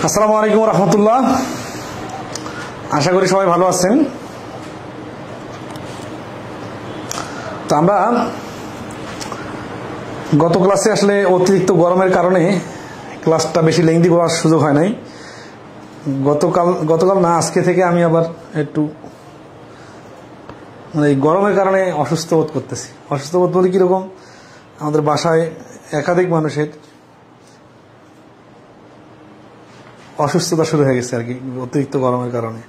আসসালামু আলাইকুম রহমতুল্লাহ। আশা করি সবাই ভালো আছেন। তো আমরা গত ক্লাসে আসলে অতিরিক্ত গরমের কারণে ক্লাসটা বেশি লেংদি করার সুযোগ হয় নাই। গতকাল না, আজকে থেকে আমি আবার একটু মানে এই গরমের কারণে অসুস্থ বোধ করতেছি। অসুস্থ বোধ বলি কিরকম, আমাদের বাসায় একাধিক মানুষের অসুস্থতা শুরু হয়ে গেছে আর কি, অতিরিক্ত গরমের কারণে।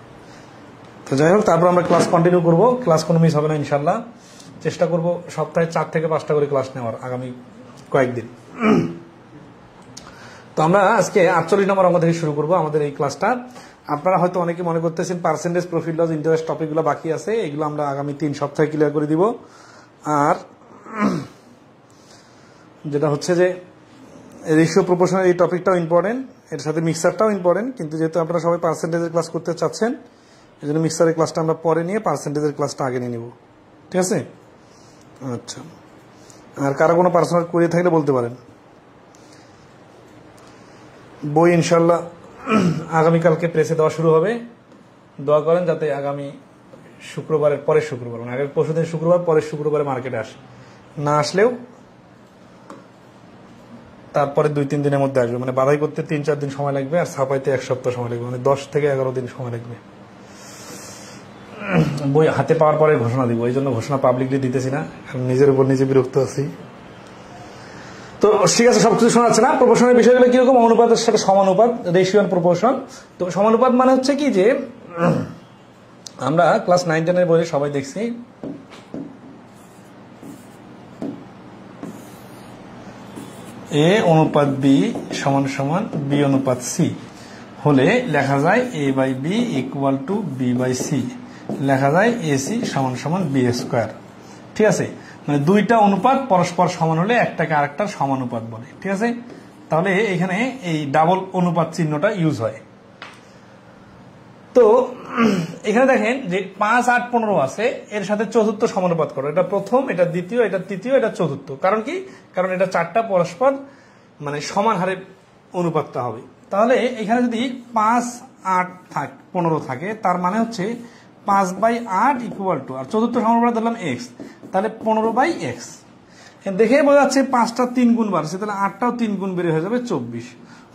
তো যাই হোক, তারপর আমরা ক্লাস কন্টিনিউ করব। ক্লাস কোনো মিস হবে না ইনশাল্লাহ। চেষ্টা করব সপ্তাহে 4 থেকে 5টা করে ক্লাস নেওয়ার আগামী কয়েকদিন। তো আমরা আজকে 48 নম্বর অঙ্ক থেকে শুরু করব আমাদের এই ক্লাসটা। আপনারা হয়তো অনেকে মনে করতেছেন পার্সেন্টেজ, প্রফিট লস, ইন্টারেস্ট টপিকগুলো বাকি আছে, এগুলো আমরা আগামী 3 সপ্তাহে ক্লিয়ার করে দিব। আর যেটা হচ্ছে যে রেশিও প্রপোর্শনের এই টপিকটাও ইম্পর্টেন্ট, এর সাথে মিক্সারটাও ইম্পর্টেন্ট। কিন্তু যেহেতু আপনারা সবাই পার্সেন্টেজের ক্লাস করতে চাচ্ছেন, এই জন্য মিক্সারের ক্লাসটা আমরা পরে নিয়ে পার্সেন্টেজের ক্লাসটা আগে নিয়ে নিব। ঠিক আছে? আচ্ছা, আর কারো কোনো পার্সোনাল কোয়েরি থাকলে বলতে পারেন। বই ইনশাল্লাহ আগামীকালকে প্রেসে দেওয়া শুরু হবে। দোয়া করেন যাতে আগামী শুক্রবারের পরের শুক্রবার, মানে আগের পরশুদিন শুক্রবার, পরের শুক্রবারে মার্কেটে আসে। না আসলেও তারপরে 2-3 দিনের মধ্যে আসবে। মানে বাধাই করতে 3-4 দিন সময় লাগবে, আর ছাপাইতে 1 সপ্তাহ সময় লাগবে, মানে 10 থেকে 11 দিন সময় লাগবে। বই হাতে পাওয়ার পরে ঘোষণা দিব, এই জন্য ঘোষণা পাবলিকলি দিতেছি না, কারণ নিজের উপর নিজে বিরক্ত আছি। তো ঠিক আছে, সবকিছু শোনা যাচ্ছে না। প্রপোর্শনের বিষয়গুলো কিরকম, অনুপাতের সাথে সমানুপাত, রেশিও এন্ড প্রপোর্শন। তো সমানুপাত মানে হচ্ছে কি, যে আমরা ক্লাস 9-10 বইয়ে সবাই দেখছি এ অনুপাত বি সমান সমান বি অনুপাত সি হলে লেখা যায় A by B equal to B by C, লেখা যায় এসি সমান সমান বি স্কোয়ার। ঠিক আছে? মানে দুইটা অনুপাত পরস্পর সমান হলে একটাকে আরেকটার সমানুপাত বলে। ঠিক আছে? তাহলে এখানে এই ডাবল অনুপাত চিহ্নটা ইউজ হয়। তো এখানে দেখেন যে 5, 8, 15 আছে, এর সাথে চতুর্থ সমানুপাত করো। এটা প্রথম, এটা দ্বিতীয়, এটা তৃতীয়, এটা চতুর্থ। কারণ কি? কারণ এটা 4টা পরস্পর মানে সমান হারে অনুপাতটা হবে। তাহলে এখানে যদি 5, 8, 15 থাকে, তার মানে হচ্ছে 5/8 ইকুয়াল টু, আর চতুর্থ সমানুপাত দিলাম এক্স, তাহলে 15/x। দেখে বোঝা যাচ্ছে 5টা 3 গুণ বাড়ছে, তাহলে 8টাও 3 গুণ বেড়ে হয়ে যাবে 24।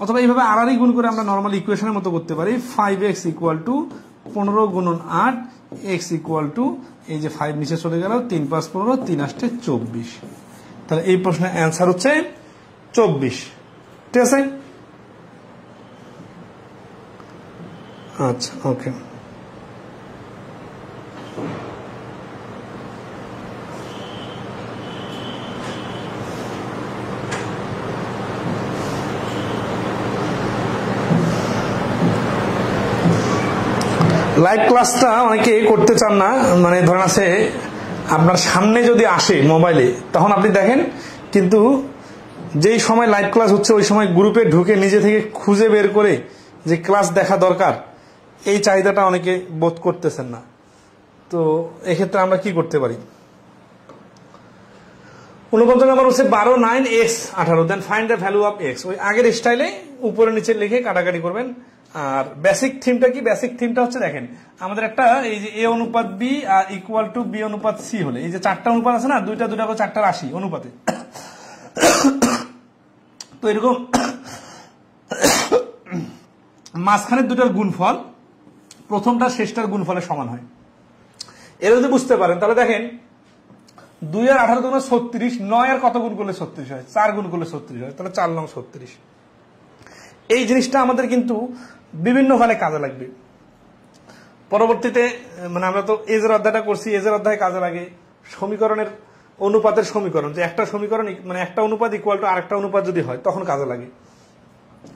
অথবা এইভাবে আড়াআড়ি গুণ করে আমরা নর্মাল ইকুয়েশনের মতো করতে পারি। 5x ইকুয়াল টু 15 গুণন 8, x ইকুয়াল টু, এই যে 5 নিচে চলে গেল, 3 × 5 = 15, 3 × 8 = 24। তাহলে এই প্রশ্নের অ্যান্সার হচ্ছে 24। ঠিক আছে? আচ্ছা, ওকে। লাইভ ক্লাসটা অনেকে করতে চান না, মানে ধরেন আছে আপনার সামনে যদি আসে মোবাইলে, তখন আপনি দেখেন। কিন্তু যেই সময় লাইভ ক্লাস হচ্ছে ওই সময় গ্রুপে ঢুকে নিজে থেকে খুঁজে বের করে যে ক্লাস দেখা দরকার, এই চাহিদাটা অনেকে বোধ করতেছেন না। তো এক্ষেত্রে আমরা কি করতে পারি? 49 নম্বর হচ্ছে 12, 9, x 18, then find the value of x। ওই আগের স্টাইলে উপরে নিচে লিখে কাটাকাটি করবেন। আর বেসিক থিমটা কি? বেসিক থিমটা হচ্ছে, দেখেন আমাদের একটা এই যে এ অনুপাত বি ইকুয়াল টু বি অনুপাত সি হলে, এই যে 4টা অনুপাত আছে না, দুইটা করে 4টা রাশি অনুপাতে। তো এরকম মাঝখানের দুটার গুণফল প্রথমটা শেষটার গুণফলের সমান হয়। এর যদি বুঝতে পারেন তাহলে দেখেন 2 আর 18 গুণ 36, 9 আর কত গুণ করলে 36 হয়? 4 গুণ করলে 36 হয়, তাহলে 4 নং 36। এই জিনিসটা আমাদের কিন্তু বিভিন্ন ভাবে কাজে লাগবে পরবর্তীতে। মানে আমরা তো এজের অধ্যায়টা করছি, এজের অধ্যায়ে কাজে লাগে সমীকরণের অনুপাতের সমীকরণ, যে একটা সমীকরণ মানে একটা অনুপাত ইকুয়াল টু আরেকটা অনুপাত যদি হয় তখন কাজে লাগে।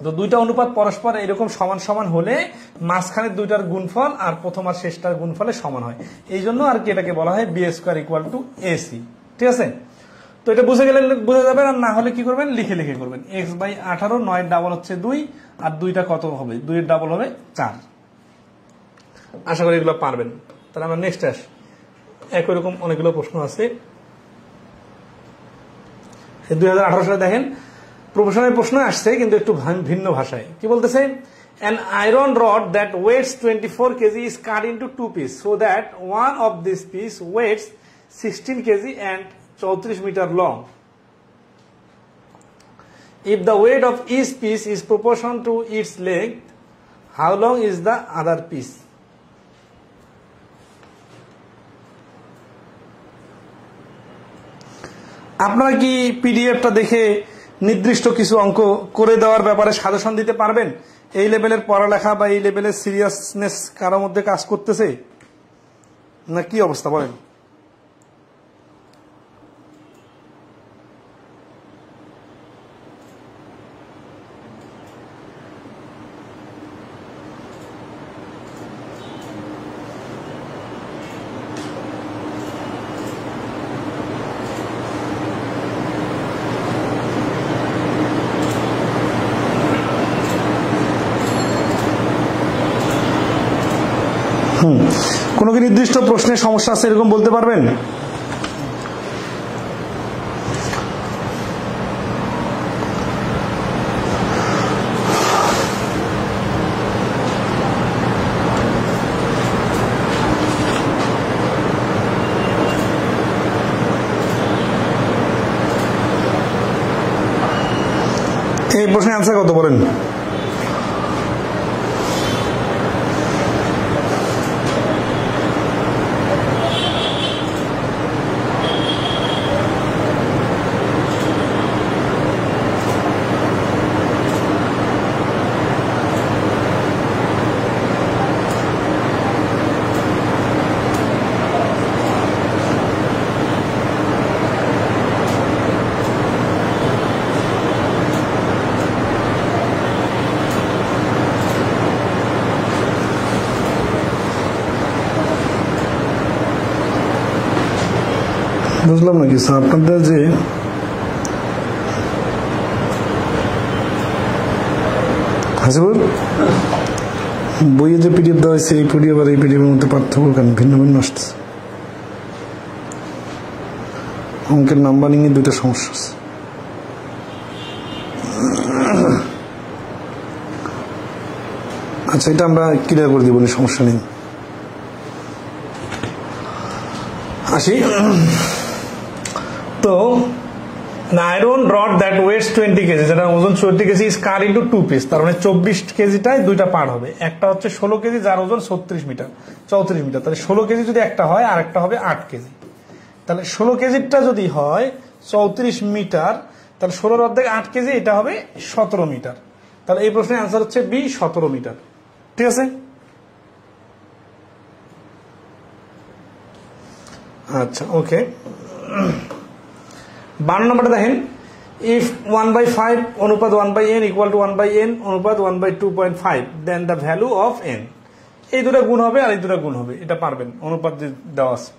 তো দুইটা অনুপাত পরস্পর এরকম সমান সমান হলে মাঝখানের দুইটার গুণফল আর প্রথম আর শেষটার গুণফলের সমান হয়। এই জন্য আর কি এটাকে বলা হয় B square equal to AC. ঠিক আছে? তো এটা বুঝে গেলে বোঝা যাবে। আর না হলে কি করবেন? লিখে লিখে করবেন। x/18, 9 ডাবল হচ্ছে 2, আর 2টা কত হবে? 2 এর ডাবল হবে 4। আশা করি এগুলো পারবেন। তাহলে আমরা নেক্সট আসি। একই রকম অনেকগুলো প্রশ্ন আছে। 2018 সালে দেখেন প্রফেশনের প্রশ্ন আসছে, কিন্তু একটু ভিন্ন ভাষায়। কি বলতেছে? An iron rod that weighs 24 kg is cut into two pieces so that one of these piece weighs 16 kg and 34 meter long. If the weight of each piece is proportional to its length, how long is the other piece? আপনারা কি পিডিএফটা দেখে নির্দিষ্ট কিছু অঙ্ক করে দেওয়ার ব্যাপারে সাজেশন দিতে পারবেন? এই লেভেলের পড়ালেখা বা এই লেভেলের সিরিয়াসনেস কারোর মধ্যে কাজ করতেছে না কি অবস্থা বলেন? কোনো কি নির্দিষ্ট প্রশ্নের সমস্যা আছে এরকম বলতে পারবেন? এই প্রশ্নের অ্যান্সার কত বলেন? বুঝলাম না কিছু আপনাদের যে হাসিবুর বইয়ে যে পিডিএফ দেওয়া হয়েছে এই পিডিএফ আর এই পিডিএফের মধ্যে পার্থক্য কেন ভিন্ন ভিন্ন আসছে? অঙ্কের নাম্বারিং এ দুইটা সমস্যা আছে। আচ্ছা এটা আমরা ক্লিয়ার করে দিব, সমস্যা নেই। আসি তো iron rod that weights 20 kg, যেটা ওজন 20 kg is cut into two piece, তার মানে 24 কেজিটায় দুইটা পার্ট হবে। একটা হচ্ছে 16 কেজি যার ওজন 34 মিটার। তাহলে 16 কেজি যদি একটা হয় আর একটা হবে 8 কেজি। তাহলে 16 কেজিটা যদি হয় 34 মিটার, তাহলে 16 অর্ধেক 8 কেজি, এটা হবে 17 মিটার। তাহলে এই প্রশ্নের অ্যান্সার হচ্ছে বি, 17 মিটার। ঠিক আছে, আচ্ছা ওকে। 12 নম্বরটা দেখেন, ইফ 1/5 অনুপাত 1/n ইকুয়াল টু 1/n অনুপাত 1/2.5 দেন দ্য ভ্যালু অফ n। এই দুটো গুণ হবে আর এই দুটো গুণ হবে, এটা পারবেন, অনুপাত দেওয়া আছে।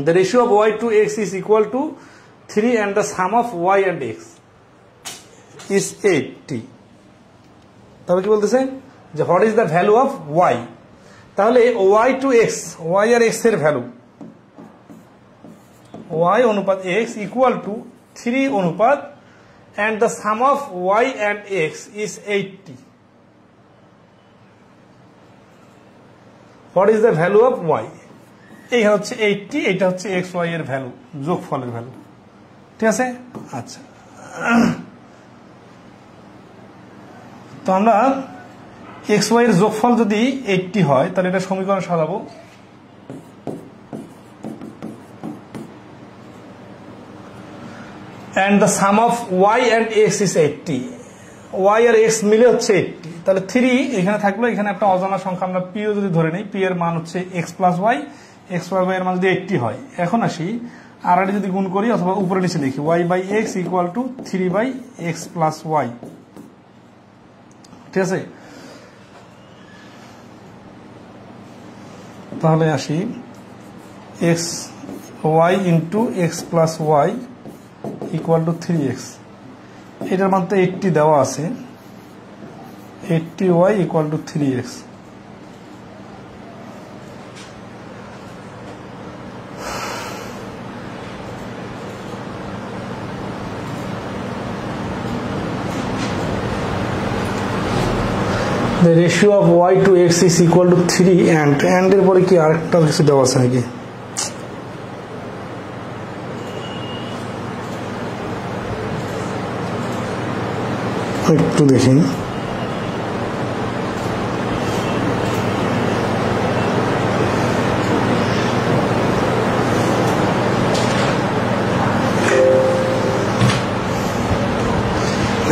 The ratio of y to x is equal to 3 and the sum of y and x is 80। তাহলে কি বলতেছে যে what is the value of y। তাহলে y to x, y আর x এর ভ্যালু y অনুপাত x equal to 3 অনুপাত and the sum of y and x is 80. What is the value of y? এই হচ্ছে 80, এটা হচ্ছে x y এর ভ্যালু, যোগফলের ভ্যালু। ঠিক আছে, আচ্ছা তো আমরা x y এর যোগফল যদি 80 হয় তাহলে এটা সমীকরণ সাজাবো। and the sum of y and x is 80, y আর x মিলে হচ্ছে 80। তাহলে 3 এখানে থাকলো, এখানে একটা অজানা সংখ্যা আমরা p ও যদি ধরে নেই, p এর মান হচ্ছে x plus y, x plus y এর মান যদি 80 হয়। এখন আসি আর এটা যদি গুণ করি অথবা উপরে নিচে লিখি, y by x equal to 3 by x plus y। ঠিক আছে, তাহলে আসি x y into x plus y equal to 3x, এটার মান তো 80 দেওয়া আছে, 80y equal to 3x। the ratio of y to x is equal to 3 and এর পরে কি আরেকটা কিছু দেওয়া আছে নাকি? একটু দেখি।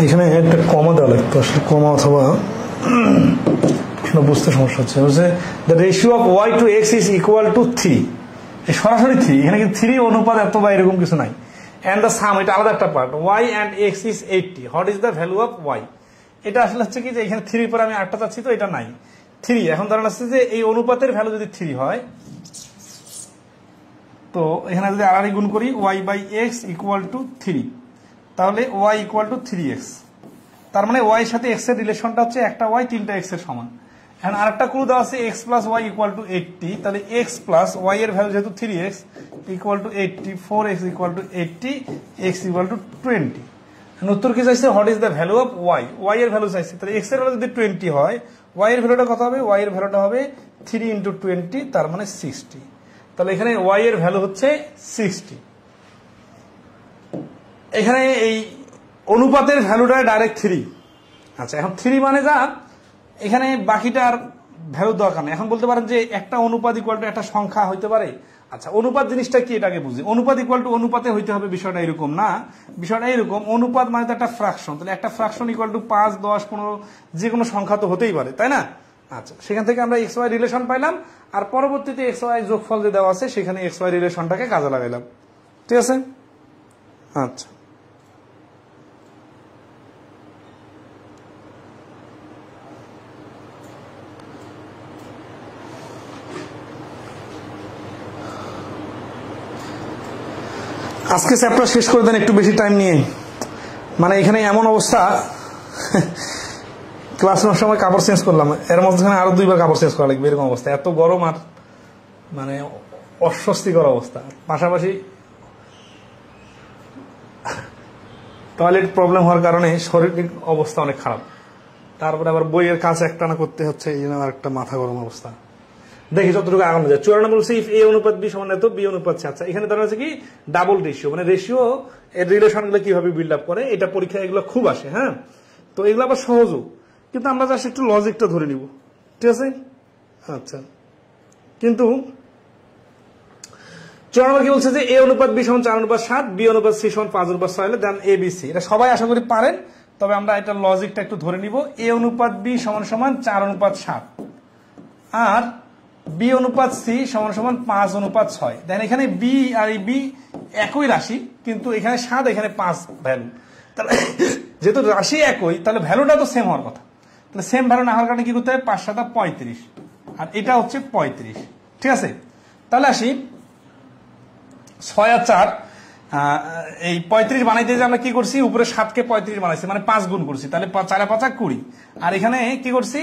এখানে একটা কমা দেওয়া লাগতো, আসলে কমা অথবা বুঝতে সমস্যা হচ্ছে। The ratio of y to x is equal to 3, সরাসরি 3, এখানে কিন্তু 3 অনুপাত এত বা এরকম কিছু নাই। অ্যান্ড দ্য সাম, এটা আলাদা একটা part, y and x is 80, what is the value of y. এটা আসলে হচ্ছে কি যে এখানে 3 পরে আমি 8টা চাচ্ছি, তো এটা নাই 3। এখন ধরেন আসছে যে এই অনুপাতের ভ্যালু যদি 3 হয়, তো এখানে যদি আড়াআড়ি গুণ করি y by x equal to 3, তাহলে ওয়াই ইকুয়াল টু 3x। তার মানে ওয়াই এর সাথে এক্স এর রিলেশনটা হচ্ছে একটা ওয়াই 3টা এক্স এর সমান। এখন আরেকটা ক্লু দেওয়া আছে x plus y equal to 80, তাহলে এক্স প্লাস ওয়াই এর ভ্যালু যেহেতু 3x equal to 80, 4x equal to 80, x equal to 20। উত্তর কি চাইছে? What is the value of y, y এর ভ্যালু চাইছে। তাহলে এক্স এর ভ্যালু যদি 20 হয়, ওয়াই এর ভ্যালুটা কত হবে? ওয়াই এর ভ্যালুটা হবে 3 × 20, তার মানে 60। তাহলে এখানে ওয়াই এর ভ্যালু হচ্ছে 60। এখানে এই অনুপাতের ভ্যালুটা ডাইরেক্ট 3। আচ্ছা, এখন 3 মানে যা, এখানে বাকিটার ভ্যালু দরকার নেই। এখন বলতে পারেন যে একটা অনুপাত ইকুয়াল টু একটা সংখ্যা হইতে পারে। আচ্ছা, অনুপাত জিনিসটা কি এটাকে বুঝি। অনুপাত ইকুয়াল টু অনুপাতে হইতে হবে, বিষয়টা এরকম না। বিষয়টা এরকম, অনুপাত মানে তো একটা ফ্র্যাকশন, তাহলে একটা ফ্র্যাকশন ইকুয়াল টু 5, 10, 15 যে কোনো সংখ্যা তো হতেই পারে, তাই না? আচ্ছা, সেখান থেকে আমরা এক্স ওয়াই রিলেশন পাইলাম, আর পরবর্তীতে এক্স ওয়াই যোগফল যে দেওয়া আছে সেখানে এক্স ওয়াই রিলেশনটাকে কাজে লাগাইলাম। ঠিক আছে? আচ্ছা, আজকে চ্যাপ্টার শেষ করে দেন একটু বেশি টাইম নিয়ে। মানে এখানে এমন অবস্থা, ক্লাস নেওয়ার সময় কাপড় চেঞ্জ করলাম, এর মধ্যে আরো 2 বার কাপড় চেঞ্জ করা লাগবে, এরকম অবস্থা। এত গরম আর মানে অস্বস্তিকর অবস্থা। পাশাপাশি টয়লেট প্রবলেম হওয়ার কারণে শরীরিক অবস্থা অনেক খারাপ, তারপরে আবার বইয়ের কাজ একটানা করতে হচ্ছে, এই জন্য আর একটা মাথা গরম অবস্থা। দেখি যতটুকু আগানো যায়। 54 বলছে ইফ এ অনুপাত বি সমান এত, বি অনুপাত সি। আচ্ছা, এখানে ধরা হচ্ছে কি ডাবল রেশিও, মানে রেশিও এর রিলেশন গুলো কিভাবে বিল্ড আপ করে, এটা পরীক্ষা এগুলো খুব আসে। হ্যাঁ, তো এগুলো আবার সহজও, কিন্তু আমরা জাস্ট একটু লজিকটা ধরে নিব। ঠিক আছে? আচ্ছা, কিন্তু 54 কি বলছে যে এ অনুপাত বি সমান 4:7, বি অনুপাত সি সমান 5:6 হলে দেন এ বি সি। এটা সবাই আশা করি পারেন, তবে আমরা এটা লজিকটা একটু ধরে নিব। এ অনুপাত বি সমান 4:7, আর বি অনুপাত সি সমান 5:6। দেখেন এখানে বি আর এই বি একই রাশি, কিন্তু এখানে 7, এখানে 5 ভ্যালু। তাহলে যেহেতু রাশি একই, তাহলে ভ্যালুটা তো সেম হওয়ার কথা। তাহলে সেম ভ্যালু না হওয়ার কারণে কি করতে হবে? 5 × 7 = 35, আর এটা হচ্ছে 35। ঠিক আছে? তাহলে আসি 6 আর 4, এই 35 বানাইতে যে আমরা কি করছি, উপরে 7কে 35 বানাইছি, মানে 5 গুণ করছি, তাহলে 4 আর 5 = 20, আর এখানে কি করছি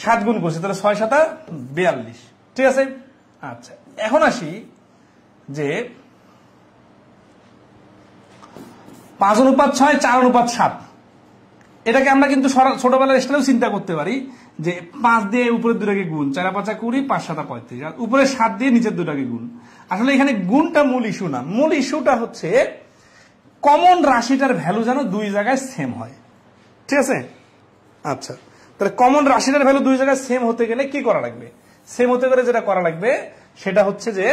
7 গুণ করছি, তাহলে 6 × 7 = 42। ঠিক আছে? আচ্ছা, এখন আসি যে 5:6, 4:7, এটাকে আমরা কিন্তু ছোটবেলার স্টাইলেও চিন্তা করতে পারি যে 5 দিয়ে উপরের 2টাকে গুণ, 4 আর 5 = 20, 5 × 7 = 35, আর উপরে 7 দিয়ে নিচের 2টাকে গুণ। আসলে এখানে গুণটা মূল ইস্যু না, মূল ইস্যুটা হচ্ছে কমন রাশিটার ভ্যালু যেন 2 জায়গায় সেম হয়। ঠিক আছে? আচ্ছা, তাহলে কমন রাশিটার ভ্যালু 2 জায়গায় সেম হতে গেলে কি করা লাগবে? সেম হতে গেলে যেটা করা লাগবে সেটা হচ্ছে যে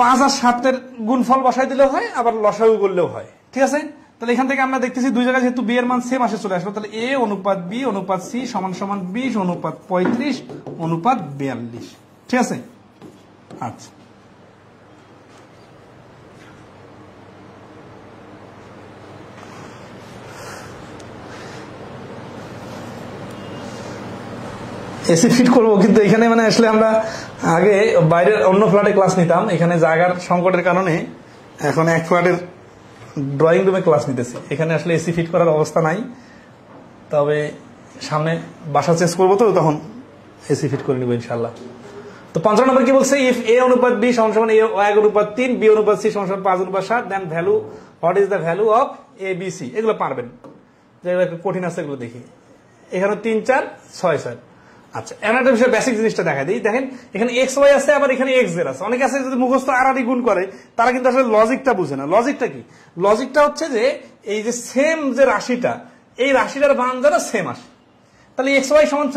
5 আর 7 গুণফল বসাই দিলেও হয়, আবার লসাগু করলেও হয়। ঠিক আছে? তাহলে এখান থেকে আমরা দেখতেছি 2 জায়গায় যেহেতু বি এর মান সেম আসে চলে আসলো, তাহলে এ অনুপাত বি অনুপাত সি সমান 20 অনুপাত 35 অনুপাত 42। ঠিক আছে? আচ্ছা, এসি ফিট করবো, কিন্তু এখানে মানে আসলে আমরা আগে বাইরের অন্য ফ্ল্যাটে ক্লাস নিতাম, এখানে জায়গার সংকটের কারণে এখন এক ফ্ল্যাটের ড্রয়িং রুমে ক্লাস নিতেছি। এখানে আসলে এসি ফিট করার অবস্থা নাই, তবে সামনে বাসা চেঞ্জ করবো, তো তখন এসি ফিট করে নিবো ইনশাল্লাহ। তো 55 নম্বর কি বলছে, ইফ এ অনুপাত বি সমান এ 1:3, বি অনুপাত সি সমান 5:7, then value, what is the value of A B C. এগুলো পারবেন, যেগুলো একটু কঠিন আছে এগুলো দেখি। এখানে 3 4 6 6। আচ্ছা একটা বিষয় বেসিক জিনিসটা দেখা দিই। দেখেন এখানে এক্স ওয়াই আছে, আবার এখানে এক্স জেড আছে। অনেকে আছে যদি মুখস্থ আড়াআড়ি গুণ করে তারা কিন্তু আসলে লজিকটা বুঝে না। লজিকটা কি? লজিকটা হচ্ছে যে এই যে সেম যে রাশিটা, এই রাশিটার মান যেন সেম আসে। তাহলে এক্স ওয়াই সমান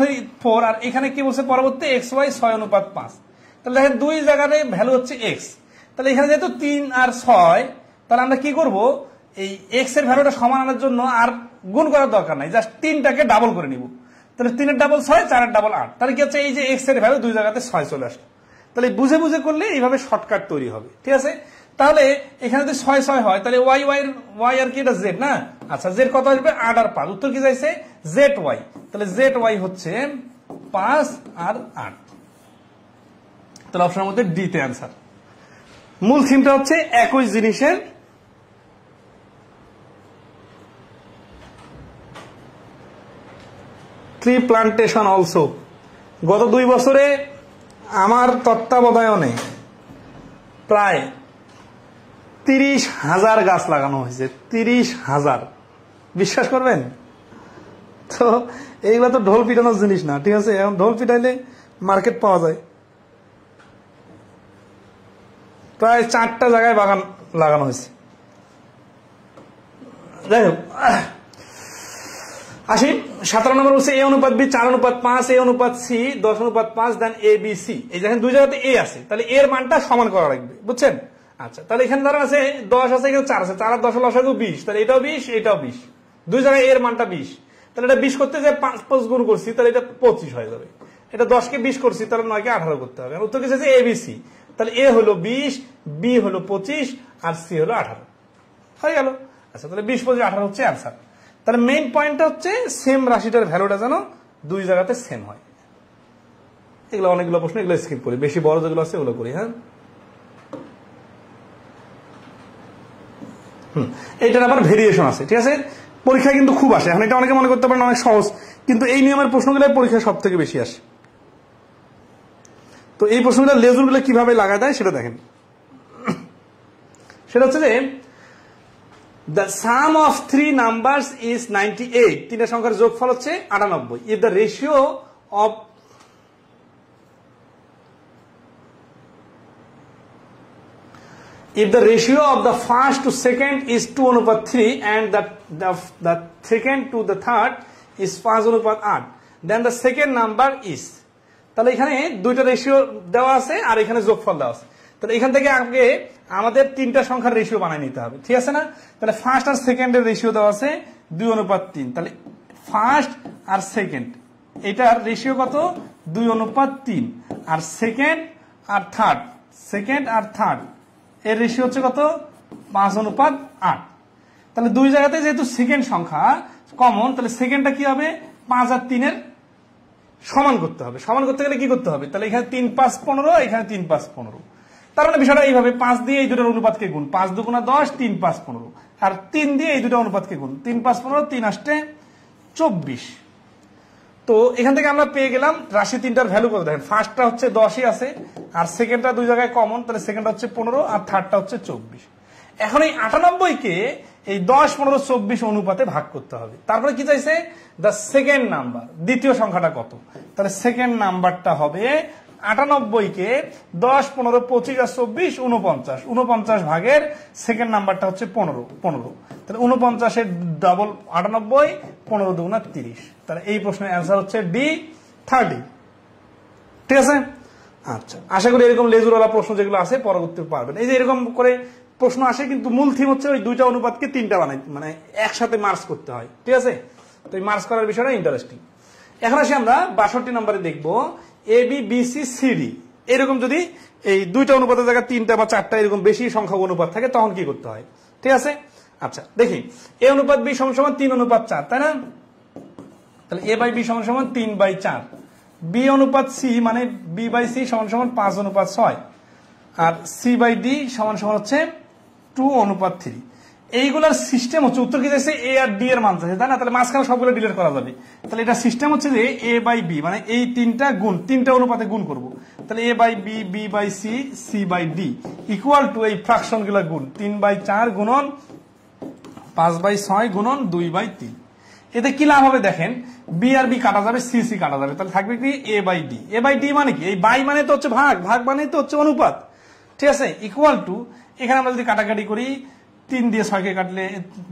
4, আর এখানে কি বলছে পরবর্তী এক্স ওয়াই 6:5। তাহলে দেখেন দুই জায়গাতে ভ্যালু হচ্ছে এক্স। তাহলে এখানে যেহেতু 3 আর 6, তাহলে আমরা কি করব, এই এক্স এর ভ্যালুটা সমান আনার জন্য আর গুণ করার দরকার নাই, জাস্ট 3টাকে ডাবল করে নিব। তাহলে 3 এর ডাবল 6, 4 এর ডাবল 8। তাহলে কি হচ্ছে এই যে এক্স এর ভ্যালু দুই জায়গাতে 6 চলে আসলো। তাহলে বুঝে বুঝে করলে এইভাবে শর্টকাট তৈরি হবে, ঠিক আছে। তাহলে এখানে যদি 6 6 হয় তাহলে ওয়াই আর কি এটা জেড না। আচ্ছা জেড কত আসবে? 8 আর 5। উত্তর কি যাইছে? Z y. তাহলে জেড ওয়াই হচ্ছে 5 আর 8। তাহলে অপশনের মধ্যে ডি তে অ্যান্সার। মূল থিমটা হচ্ছে একই জিনিসের ট্রি প্লান্টেশন অলসো। গত 2 বছরে আমার তত্ত্বাবধানে প্রায় 30,000 গাছ লাগানো হয়েছে। 30,000, বিশ্বাস করবেন? তো এইগুলো তো ঢোল পিটানোর জিনিস না, ঠিক আছে। এখন ঢোল পিটাইলে মার্কেট পাওয়া যায়। প্রায় 4টা জায়গায় বাগান লাগানো হয়েছে। যাই হোক, আসি 17 নম্বর বলছে A/B 4:5, A/C 10:5, দেন ABC। এই দেখেন দুই জায়গাতে এ আছে, তাহলে এর মানটা সমান করা লাগবে, বুঝছেন? আচ্ছা তাহলে এখানে ধরা আছে 10 আছে, এখানে 4 আছে, 4 আর 10 লসাগু 20। তাহলে এটাও 20, এটাও 20। দুই জায়গায় এর মানটা 20। তাহলে এটা 20 করতে যে 5 গুণ করছি, তাহলে এটা 25 হয়ে যাবে। এটা 10কে 20 করছি, তাহলে 9কে 18 করতে হবে। উত্তর কি আছে? ABC। তাহলে এ হলো 20, বি হলো 25, আর সি হলো 18। হয়ে গেল। আচ্ছা তাহলে 20 25 18 হচ্ছে অ্যান্সার। তাহলে মেইন পয়েন্টটা হচ্ছে সেম রাশিটার ভ্যালুটা যেন দুই জায়গাতে সেম হয়। এগুলো অনেকগুলো প্রশ্ন, এগুলো স্কিপ করি, বেশি বড় যেগুলো আছে ওগুলো করি। হ্যাঁ, এইটার আবার ভেরিয়েশন আছে, ঠিক আছে। পরীক্ষায় কিন্তু খুব আসে। এখন এটা অনেকে মনে করতে পারেন অনেক সহজ, কিন্তু এই নিয়মের প্রশ্নগুলো পরীক্ষায় সব থেকে বেশি আসে। তো এই প্রশ্নগুলো লেজুরগুলো কিভাবে লাগা দেয় সেটা দেখেন। সেটা হচ্ছে যে the sum of 3 numbers is 98. তিনটা সংখ্যার যোগফল হচ্ছে 98। if the ratio of the first to second is 2:3 and the second to the third is 5:8, then the second number is। তাহলে এখানে দুইটা রেশিও দেওয়া আছে আর এখানে যোগফল দেওয়া আছে। তাহলে এখান থেকে আগে আমাদের তিনটা সংখ্যার রেশিও বানায় নিতে হবে, ঠিক আছে না। তাহলে ফার্স্ট আর সেকেন্ডের রেশিও দেওয়া আছে 2:3। তাহলে ফার্স্ট আর সেকেন্ড এটার রেশিও কত? 2:3। আর সেকেন্ড আর থার্ড এর রেশিও হচ্ছে কত? 5:8। তাহলে দুই জায়গাতে যেহেতু সেকেন্ড সংখ্যা কমন, তাহলে সেকেন্ডটা কি হবে? 5 আর 3 সমান করতে হবে। সমান করতে গেলে কি করতে হবে? তাহলে এখানে 3 5 15, এখানে 3 5 15। তার মানে বিষয়টা এইভাবে 5 দিয়ে এই দুটোর অনুপাতকে গুণ, 5 2 10, 3 5 15। আর 3 দিয়ে এই দুটো অনুপাতকে গুণ, 3 5 15, 3 8 24। তো এখান থেকে আমরা পেয়ে গেলাম রাশি তিনটার ভ্যালু কত। দেখেন ফার্স্টটা হচ্ছে 10ই আছে, আর সেকেন্ডটা দুই জায়গায় কমন, তাহলে সেকেন্ডটা হচ্ছে 15, আর থার্ডটা হচ্ছে 24। এখন এই 98কে এই 10 15 24 অনুপাতে ভাগ করতে হবে। তারপরে কি চাইছে? দ্য সেকেন্ড নাম্বার, দ্বিতীয় সংখ্যাটা কত। তাহলে সেকেন্ড নাম্বারটা হবে 98কে 10 15 25 আর 24 49। 49 ভাগের সেকেন্ড নাম্বারটা হচ্ছে 15। তাহলে 49-এর ডাবল 98, 15 2 30। তাহলে এই প্রশ্নের অ্যান্সার হচ্ছে ডি 30, ঠিক আছে। আচ্ছা আশা করি এরকম লেজুরওয়ালা প্রশ্ন যেগুলো আছে পরবর্তী পারবেন। এই যে এরকম করে প্রশ্ন আসে, কিন্তু মূল থিম হচ্ছে ওই দুইটা অনুপাতকে তিনটা বানাই, মানে একসাথে মার্জ করতে হয়, ঠিক আছে। তো এই মার্জ করার বিষয়টা ইন্টারেস্টিং। এখন আসি আমরা 62 নম্বরে দেখবো ABBCCD। এরকম যদি এই দুইটা অনুপাতের জায়গায় 3টা বা 4টা এরকম বেশি সংখ্যক অনুপাত থাকে তখন কি করতে হয়, ঠিক আছে। আচ্ছা দেখি, A/B = 3:4, তাই না। তাহলে A/B = 3/4, B/C মানে B/C = 5:6, আর C/D = হচ্ছে 2:3। এইগুলার সিস্টেম হচ্ছে, উত্তর কি যাচ্ছে? এ আর ডি এর মান চাইছে, তাই না। তাহলে মাঝখানে সবগুলো ডিলিট করা যাবে। তাহলে এটা সিস্টেম হচ্ছে যে A/B মানে এই তিনটা গুণ, তিনটা অনুপাতে গুণ করব। তাহলে A/B, B/C, C/D equal to এই ফ্র্যাকশন গুলা গুণ 3/4 গুণন 5/6 গুণন 2/3। এতে কি লাভ হবে দেখেন, বি আর বি কাটা যাবে, সি সি কাটা যাবে, তাহলে থাকবে কি A by D. A by D মানে কি, এই বাই মানে তো হচ্ছে ভাগ, ভাগ মানে তো হচ্ছে অনুপাত, ঠিক আছে, ইকুয়াল টু, এখানে আমরা যদি কাটাকাটি করি 3 দিয়ে 6 কে কাটলে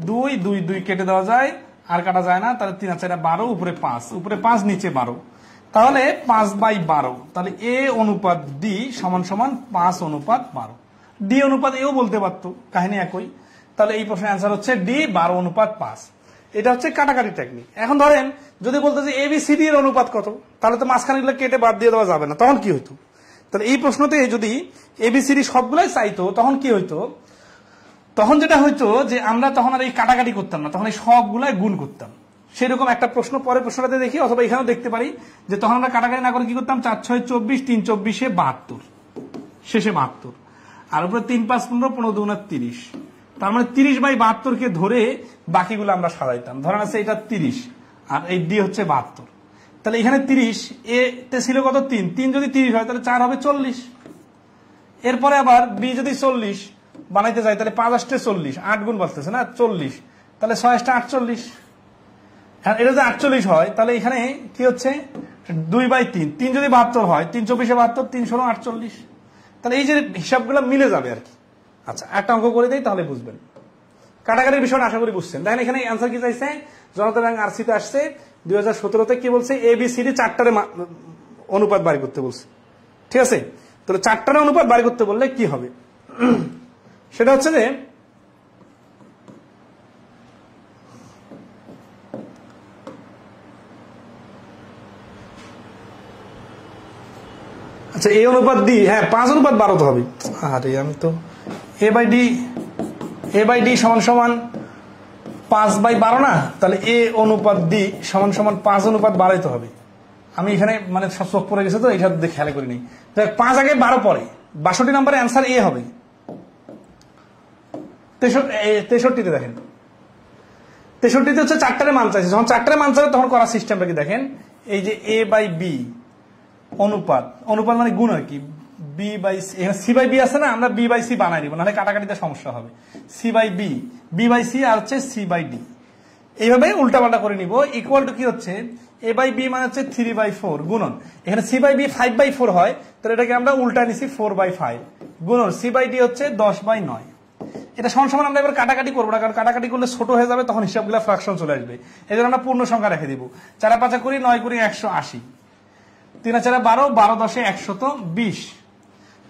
2, 2 2 কেটে দেওয়া যায়, আর কাটা যায় না, তাহলে 3 আর 4 12, উপরে 5, উপরে 5 নিচে 12, তাহলে 5/12, তাহলে এ অনুপাত ডি সমান সমান 5/12। ডি অনুপাত এও বলতে পারতো, কাহিনী একই। তাহলে এই প্রশ্নের অ্যান্সার হচ্ছে ডি 12/5। এটা হচ্ছে কাটাকাটি টেকনিক। এখন ধরেন যদি বলতো যে এবিসিডি এর অনুপাত কত, তাহলে তো মাঝখানে গুলো কেটে বাদ দিয়ে দেওয়া যাবে না, তখন কি হইতো? তাহলে এই প্রশ্নতে যদি এবিসিডি সবগুলাই চাইতো তখন কি হইতো, তখন যেটা হইতো যে আমরা তখন আর এই কাটাকাটি করতাম না, তখন এই সবগুলাই গুণ করতাম। সেরকম একটা প্রশ্ন পরে প্রশ্নটাতে দেখি, অথবা এখানেও দেখতে পারি যে তখন আমরা কাটাকাটি না করে কি করতাম, 4 6 24, 3 24 72, শেষে 72, আর উপরে 3 5 15, 15 2 30, তার মানে 30/72 কে ধরে বাকিগুলো আমরা সাজাইতাম। ধরেন আছে এটা 30 আর এই ডি হচ্ছে 72, তাহলে এখানে 30, এ তে ছিল কত 3, 3 যদি 30 হয় তাহলে 4 হবে 40। এরপরে আবার বি যদি 40 বানাইতে যাই তাহলে 5 8 40, 8 গুণ বাড়তেছে না 40, তাহলে 6 8 48। এটা যদি 48 হয় তাহলে এখানে কি হচ্ছে 2/3, 3 যদি 72 হয়, 3 24 72, 3 16 48, তাহলে এই যে হিসাবগুলো মিলে যাবে আর কি। আচ্ছা একটা অঙ্ক করে দেই তাহলে বুঝবেন কাটাকাটির বিষয়টা, আশা করি বুঝছেন। দেখেন এখানে অ্যান্সার কি চাইছে, জনতা ব্যাংক আরসিতে আসছে 2017-তে, কি বলছে, এবিসিডি 4টারে অনুপাত বাড়ি করতে বলছে, ঠিক আছে। তাহলে 4টারে অনুপাত বাড়ি করতে বললে কি হবে, সেটা হচ্ছে যে আচ্ছা এ অনুপাত ডি, হ্যাঁ 5/12 তো হবে। আরে আমি তো এ বাই ডি সমান সমান 5/12 না, তাহলে এ অনুপাত ডি সমান সমান 5/12 তো হবে। আমি এখানে মানে সব চোখ পড়ে গেছে তো এটা দেখে খেয়াল করিনি। 5 আগে 12 পরে, 62 নম্বরে অ্যান্সার এ হবে। 63-তে দেখেন, 63-তে হচ্ছে 4টারে মান চাইছে, যখন 4টারে মান চাইছে তখন করার সিস্টেমটা কি দেখেন, এই যে এ বাই বি অনুপাত, অনুপাত মানে গুণ আর কি, বি বাই সি, এখানে সি বাই বি আছে না, আমরা বি বাই সি বানাই দিব, নাহলে কাটাকাটিতে সমস্যা হবে। C by B, B by C, আর হচ্ছে সি বাই ডি, এইভাবে উল্টাপাল্টা করে নিব। ইকুয়াল টু কি হচ্ছে, এ বাই বি মানে হচ্ছে 3/4 গুণন, এখানে সি বাই বি 5/4 হয়, তাহলে এটাকে আমরা উল্টা নিছি 4/5 গুণন সি বাই ডি হচ্ছে 10/9। এটা সমান সমান আমরা এবার কাটাকাটি করবো না, কারণ কাটাকাটি করলে ছোট হয়ে যাবে, তখন হিসাবগুলো ফ্রাকশন চলে আসবে। এই জন্য আমরা পূর্ণ সংখ্যা রেখে দিব। 4 5 করি 9 করি 180, 3 4 12, 12 10 120।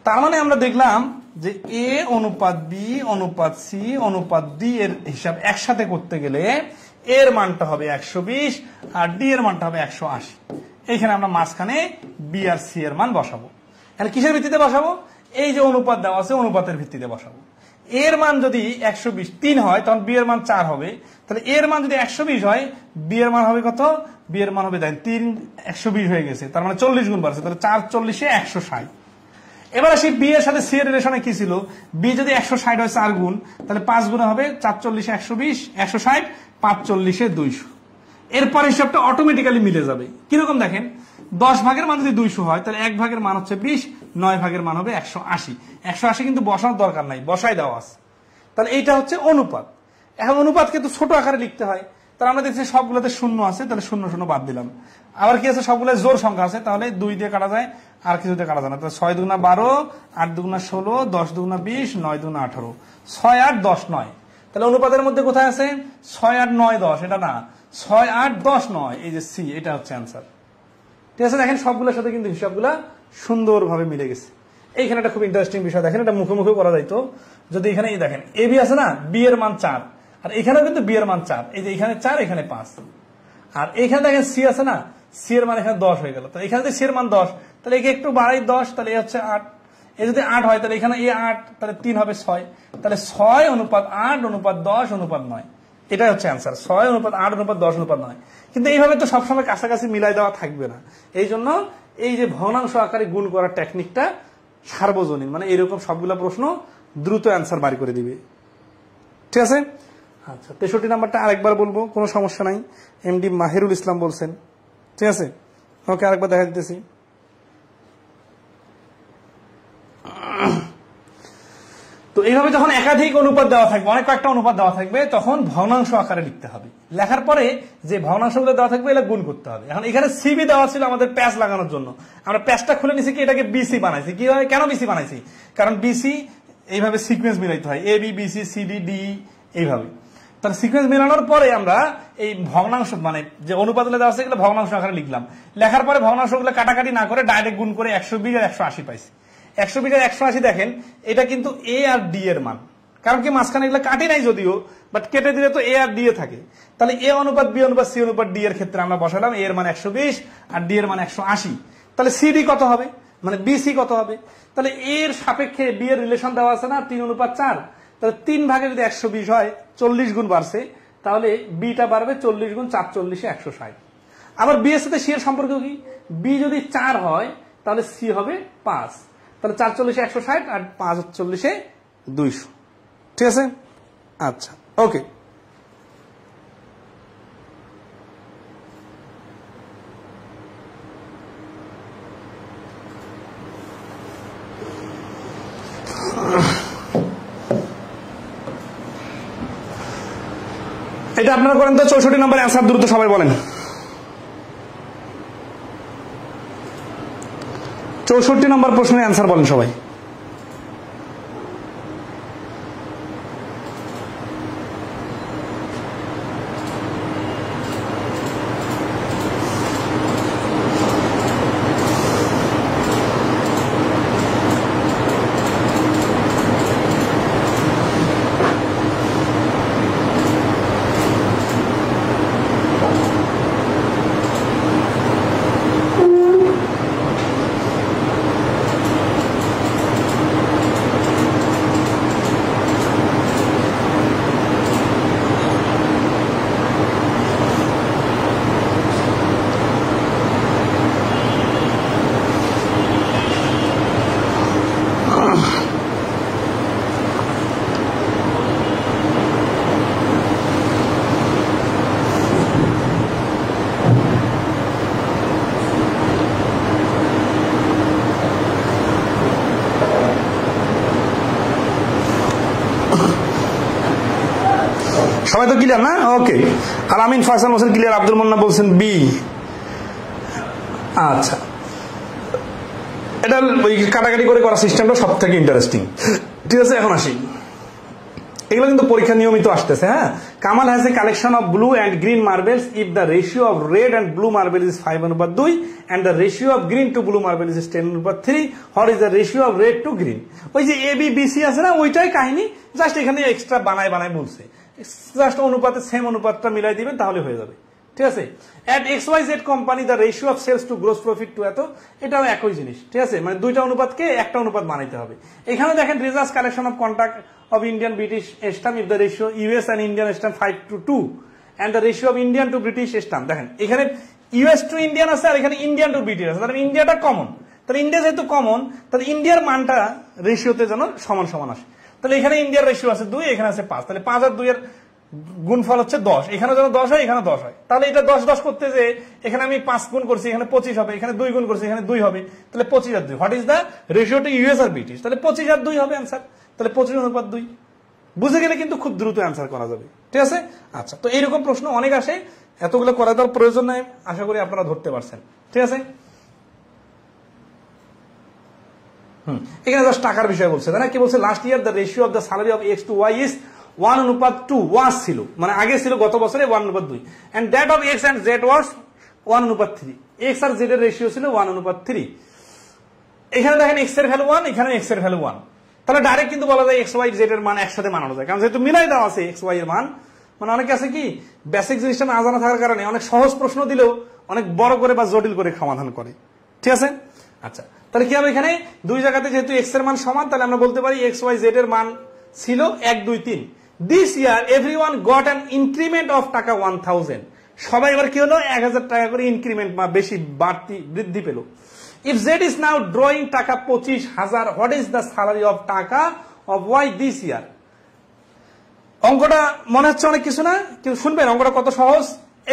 তার মানে আমরা দেখলাম যে এ অনুপাত বি অনুপাত সি অনুপাত ডি এর হিসাব একসাথে করতে গেলে এর মানটা হবে 120 আর ডি এর মানটা হবে 180। এইখানে আমরা মাঝখানে বি আর সি এর মান বসাবো। তাহলে কিসের ভিত্তিতে বসাবো, এই যে অনুপাত দেওয়া আছে অনুপাতের ভিত্তিতে বসাবো। এর মান যদি 120 3 হয় তখন বি এর মান 4 হবে, তাহলে এর মান যদি 120 হয় বি এর মান হবে কত, বি এর মান হবে দেখেন 3 120 হয়ে গেছে, তার মানে 40 গুণ বাড়ছে, তাহলে 4 40 160। এবার আসি বি এর সাথে সি এর রিলেশনে কি ছিল, বি যদি 160 হয় 4 গুণ, তাহলে 5 গুণে হবে 4 40 120, 160, 5 40 200। এরপর হিসাবটা অটোমেটিক্যালি মিলে যাবে। কিরকম দেখেন, 10 ভাগের মান যদি 200 হয় তাহলে 1 ভাগের মান হচ্ছে 20, 9 ভাগের মান হবে 180। 180 কিন্তু বসানোর দরকার নাই, বসাই দেওয়া আছে। তাহলে এইটা হচ্ছে অনুপাত। এখন অনুপাতকে তো ছোট আকারে লিখতে হয়, তাহলে আমরা দেখছি সবগুলোতে শূন্য আছে, তাহলে 0 0 বাদ দিলাম। আবার কি আছে, সবগুলো জোর সংখ্যা আছে, তাহলে 2 দিয়ে কাটা যায়, আর কিছু দিয়ে কাটা যায় না। তাহলে 6 2 12, 8 2 16, 10 2 20, 9 2 18, 6 8 10 9। তাহলে অনুপাতের মধ্যে কোথায় আছে, 6 8 9 10, এটা না, 6 8 10 9, এই যে সি, এটা হচ্ছে অ্যান্সার। ঠিক আছে, দেখেন সবগুলোর সাথে কিন্তু হিসাবগুলা সুন্দরভাবে মিলে গেছে। এইখানে একটা খুব ইন্টারেস্টিং বিষয় দেখেন, এটা মুখে মুখে করা যাইতো যদি এখানে এই দেখেন এ বি আছে না, বি এর মান 4, আর এখানেও কিন্তু বি এর মান 4, এই যে এখানে 4 এখানে 5, আর এইখানে দেখেন সি আছে না, সি এর মান এখানে 10 হয়ে গেল, তাহলে এখানে সি এর মান 10, তাহলে একে একটু বাড়াই 10, তাহলে এ হচ্ছে 8। এ যদি 8 হয় তাহলে এখানে এ 8, তাহলে 3 হবে 6, তাহলে 6 অনুপাত 8 অনুপাত 10 অনুপাত 9, এটাই হচ্ছে অ্যান্সার। 6 অনুপাত 8 অনুপাত 10 অনুপাত 9। কিন্তু এইভাবে তো সবসময় কাছাকাছি মিলাই দেওয়া থাকবে না, এই জন্য এই যে ভগ্নাংশ আকারে গুণ করার টেকনিকটা সার্বজনীন, মানে এরকম সবগুলা প্রশ্ন দ্রুত অ্যান্সার বাড়ি করে দিবে। ঠিক আছে, আচ্ছা 63 নাম্বারটা আরেকবার বলবো, কোনো সমস্যা নাই। এমডি মাহিরুল ইসলাম বলছেন, ঠিক আছে, ওকে আরেকবার দেখা দিতেছি। তো এইভাবে যখন একাধিক অনুপাত দেওয়া থাকবে, অনেক কয়েকটা অনুপাত দেওয়া থাকবে, তখন ভগ্নাংশ আকারে লিখতে হবে। লেখার পরে যে ভগ্নাংশগুলো দেওয়া থাকবে এগুলো গুণ করতে হবে। এখন এখানে সিবি দেওয়া ছিল আমাদের প্যাচ লাগানোর জন্য, আমরা প্যাচটা খুলে নিছি কি এটাকে বিসি বানাইছি। কি হয়, কেন বিসি বানাইছি? কারণ বিসি এইভাবে সিকোয়েন্স মিলাইতে হয়, A B BC CD D এইভাবে। তাহলে সিকোয়েন্স মেলানোর পরে আমরা এই ভগ্নাংশ মানে যে অনুপাতগুলো দেওয়া আছে এগুলো ভগ্নাংশ আকারে লিখলাম। লেখার পরে ভগ্নাংশগুলো কাটাকাটি না করে ডাইরেক্ট গুণ করে 120 আর 180 পাইছি। 120 আর 180 দেখেন এটা কিন্তু এ আর ডি এর মান, কারণ কি মাঝখানে এগুলো কাটি নাই যদিও, বাট কেটে দিলে তো এ আর ডি এ থাকে। তাহলে এ অনুপাত বি অনুপাত সি অনুপাত ডি এর ক্ষেত্রে আমরা বসালাম এ এর মান 120 আর ডি এর মান 180। তাহলে সিডি কত হবে, মানে বিসি কত হবে? তাহলে এর সাপেক্ষে বি এর রিলেশন দেওয়া আছে না 3:4। তাহলে 3 ভাগে যদি 120 হয় 40 গুণ বাড়ছে, তাহলে বিটা বাড়বে 40 গুণ 4 40 160। আবার বি এর সাথে সি এর সম্পর্ক কি? বি যদি 4 হয় তাহলে সি হবে 5। তাহলে 4 40 160 আর 5 40 200। ঠিক আছে, আচ্ছা ওকে। এটা আপনারা করেন তো 64 নম্বর অ্যান্সার দ্রুত সবাই বলেন। 64 নম্বর প্রশ্নের অ্যান্সার বলেন সবাই। সবাই তো ক্লিয়ার না? ওকে। আর আমিন ফয়সাল হোসেন ক্লিয়ার, আব্দুল মোন্না বলছেন বি। আচ্ছা, এটা ওই কাটাকাটি করে করা সিস্টেমটা সব থেকে ইন্টারেস্টিং। ঠিক আছে, এখন আসি, এগুলো কিন্তু পরীক্ষা নিয়মিত আসতেছে। হ্যাঁ, Kamal has a collection of blue and green marbles if the ratio of red and blue marble is 5:2 and the ratio of green to blue marble is 10:3, what is the ratio of red to green? ওই যে A B B C আছে না, ওইটাই কাহিনী, just এখানে extra বানায় বানায় বলছে। জাস্ট অনুপাতে সেম অনুপাতটা মিলাই দিবেন তাহলে হয়ে যাবে। ঠিক আছে, at XYZ company the ratio of sales to gross profit to এত, এটাও একই জিনিস। ঠিক আছে, মানে দুইটা অনুপাতকে একটা অনুপাত বানাইতে হবে। এখানে দেখেন razors collection of contract of Indian British stamp if the ratio US and Indian stamp 5:2 and the ratio of Indian to British stamp, দেখেন এখানে US to Indian আছে আর এখানে Indian to British আছে, তাহলে ইন্ডিয়াটা কমন। তাহলে ইন্ডিয়া যেহেতু common, তাহলে ইন্ডিয়ার মানটা রেশিওতে যেন সমান সমান আসে। তাহলে এখানে ইন্ডিয়ার রেশিও আছে 2, এখানে আছে 5, তাহলে 5 আর 2 এর গুণফল হচ্ছে 10। এখানে যেন 10 হয়, এখানে 10 হয়। তাহলে এটা 10 10 করতে যে এখানে আমি 5 গুণ করছি, এখানে 25 হবে, এখানে 2 গুণ করছি, এখানে 2 হবে, তাহলে 25 আর 2, what is the ratio to US আর ব্রিটিশ? তাহলে 25 আর 2 হবে অ্যান্সার। তাহলে 25:2 বুঝে গেলে কিন্তু খুব দ্রুত অ্যান্সার করা যাবে। ঠিক আছে, আচ্ছা, তো এইরকম প্রশ্ন অনেক আসে, এতগুলো করা দেওয়ার প্রয়োজন নেই, আশা করি আপনারা ধরতে পারছেন। ঠিক আছে, এখানে জাস্ট টাকার বিষয় বলছে, তাই না? কি বলছে? Last year the ratio of the salary of X to Y is 1:2 was ছিল, মানে আগে ছিল গত বছরে 1:2, and that of X and Z was 1:3। X আর Z এর রেশিও ছিল 1:3। এখানে দেখেন X এর ভ্যালু 1, এখানে X এর ভ্যালু 1। তাহলে ডাইরেক্ট কিন্তু বলা যায় XY Z এর মান একসাথে মানানো যায়, কারণ যেহেতু মিলাই দেওয়া আছে XY এর মান। মানে অনেকে আছে কি বেসিক জিনিসটা না জানা থাকার কারণে অনেক সহজ প্রশ্ন দিলেও অনেক বড় করে বা জটিল করে সমাধান করে। ঠিক আছে, আচ্ছা, তাহলে কি হবে? এখানে দুই জায়গাতে যেহেতু X এর মান সমান, তাহলে আমরা বলতে পারি XY Z এর মান ছিল 1 2 3। This year everyone got an increment of টাকা 1000। সবাই এবার কি হলো? 1000 টাকা করে ইনক্রিমেন্ট বা বেশি বাড়তি বৃদ্ধি পেল। If Z is now drawing টাকা 25,000, what is the salary of টাকা of Y this year? অঙ্কটা মনে হচ্ছে অনেক কিছু না, কিন্তু শুনবেন অঙ্কটা কত সহজ।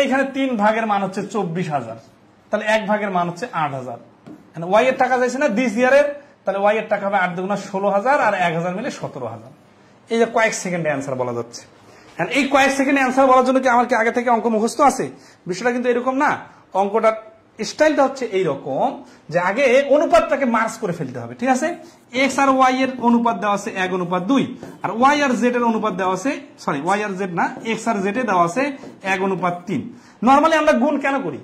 এইখানে 3 ভাগের মান হচ্ছে 24,000, তাহলে 1 ভাগের মান হচ্ছে 8,000। Y এর টাকা যাইছে না দিস ইয়ারের, তাহলে Y এর টাকা হবে 8 2 16,000 আর 1,000 মিলে 17,000। এই যে কয়েক সেকেন্ডে অ্যান্সার বলা যাচ্ছে। এই কয়েক সেকেন্ডে অ্যান্সার বলার জন্য কি আমার কি আগে থেকে অঙ্ক মুখস্থ আছে? বিষয়টা কিন্তু এরকম না। অঙ্কটার স্টাইলটা হচ্ছে এইরকম যে আগে অনুপাতটাকে মার্জ করে ফেলতে হবে, ঠিক আছে? এক্স আর ওয়াই এর অনুপাত দেওয়া আছে 1:2, আর ওয়াই আর জেড এর অনুপাত দেওয়া আছে, সরি ওয়াই আর জেড না, এক্স আর জেড এ দেওয়া আছে 1:3। নর্মালি আমরা গুণ কেন করি?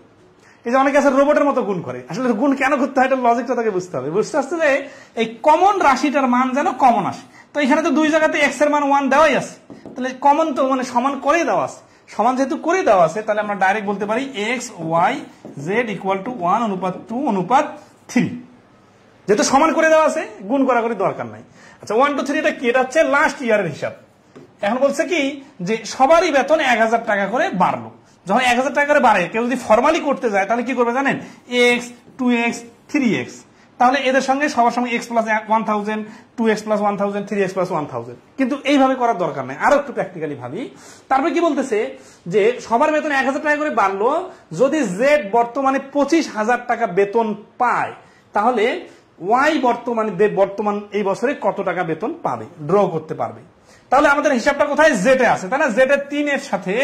এই যে অনেকে আছে রোবটের মতো গুণ করে, আসলে গুণ কেন করতে হয় এটা লজিকটা তাকে বুঝতে হবে। বুঝতে আসছে যে এই কমন রাশিটার মান যেন কমন আসে। তো এখানে তো দুই জায়গাতে এক্স এর মান 1 দেওয়াই আছে, তাহলে কমন তো মানে সমান করেই দেওয়া আছে। সমান যেহেতু করে দেওয়া আছে তাহলে আমরা ডাইরেক্ট বলতে পারি x y z equal to 1:2:3। যেহেতু সমান করে দেওয়া আছে গুণ করা করে দরকার নাই। আচ্ছা 1 2 3 এটা কি? এটা হচ্ছে লাস্ট ইয়ারের হিসাব। এখন বলছে কি যে সবারই বেতন 1000 টাকা করে বাড়লো। যখন 1000 টাকা করে বাড়ে কেউ যদি ফর্মালি করতে যায় তাহলে কি করবে জানেন? এক্স 2x 3x, তাহলে এদের সঙ্গে সবার সঙ্গে x plus 1000, 2x plus 1000, 3x plus 1000। কিন্তু এইভাবে করার দরকার নাই, আরো একটু প্র্যাকটিক্যালি ভাবি। তারপরে কি বলতেছে যে সবার বেতন 1000 টাকা করে বাড়লো, যদি জেড বর্তমানে 25,000 টাকা বেতন পায় তাহলে ওয়াই বর্তমান এই বছরে কত টাকা বেতন পাবে ড্র করতে পারবে। তাহলে আমাদের হিসাবটা কোথায়? জেডে আছে, তাই না? জেডের 3 এর সাথে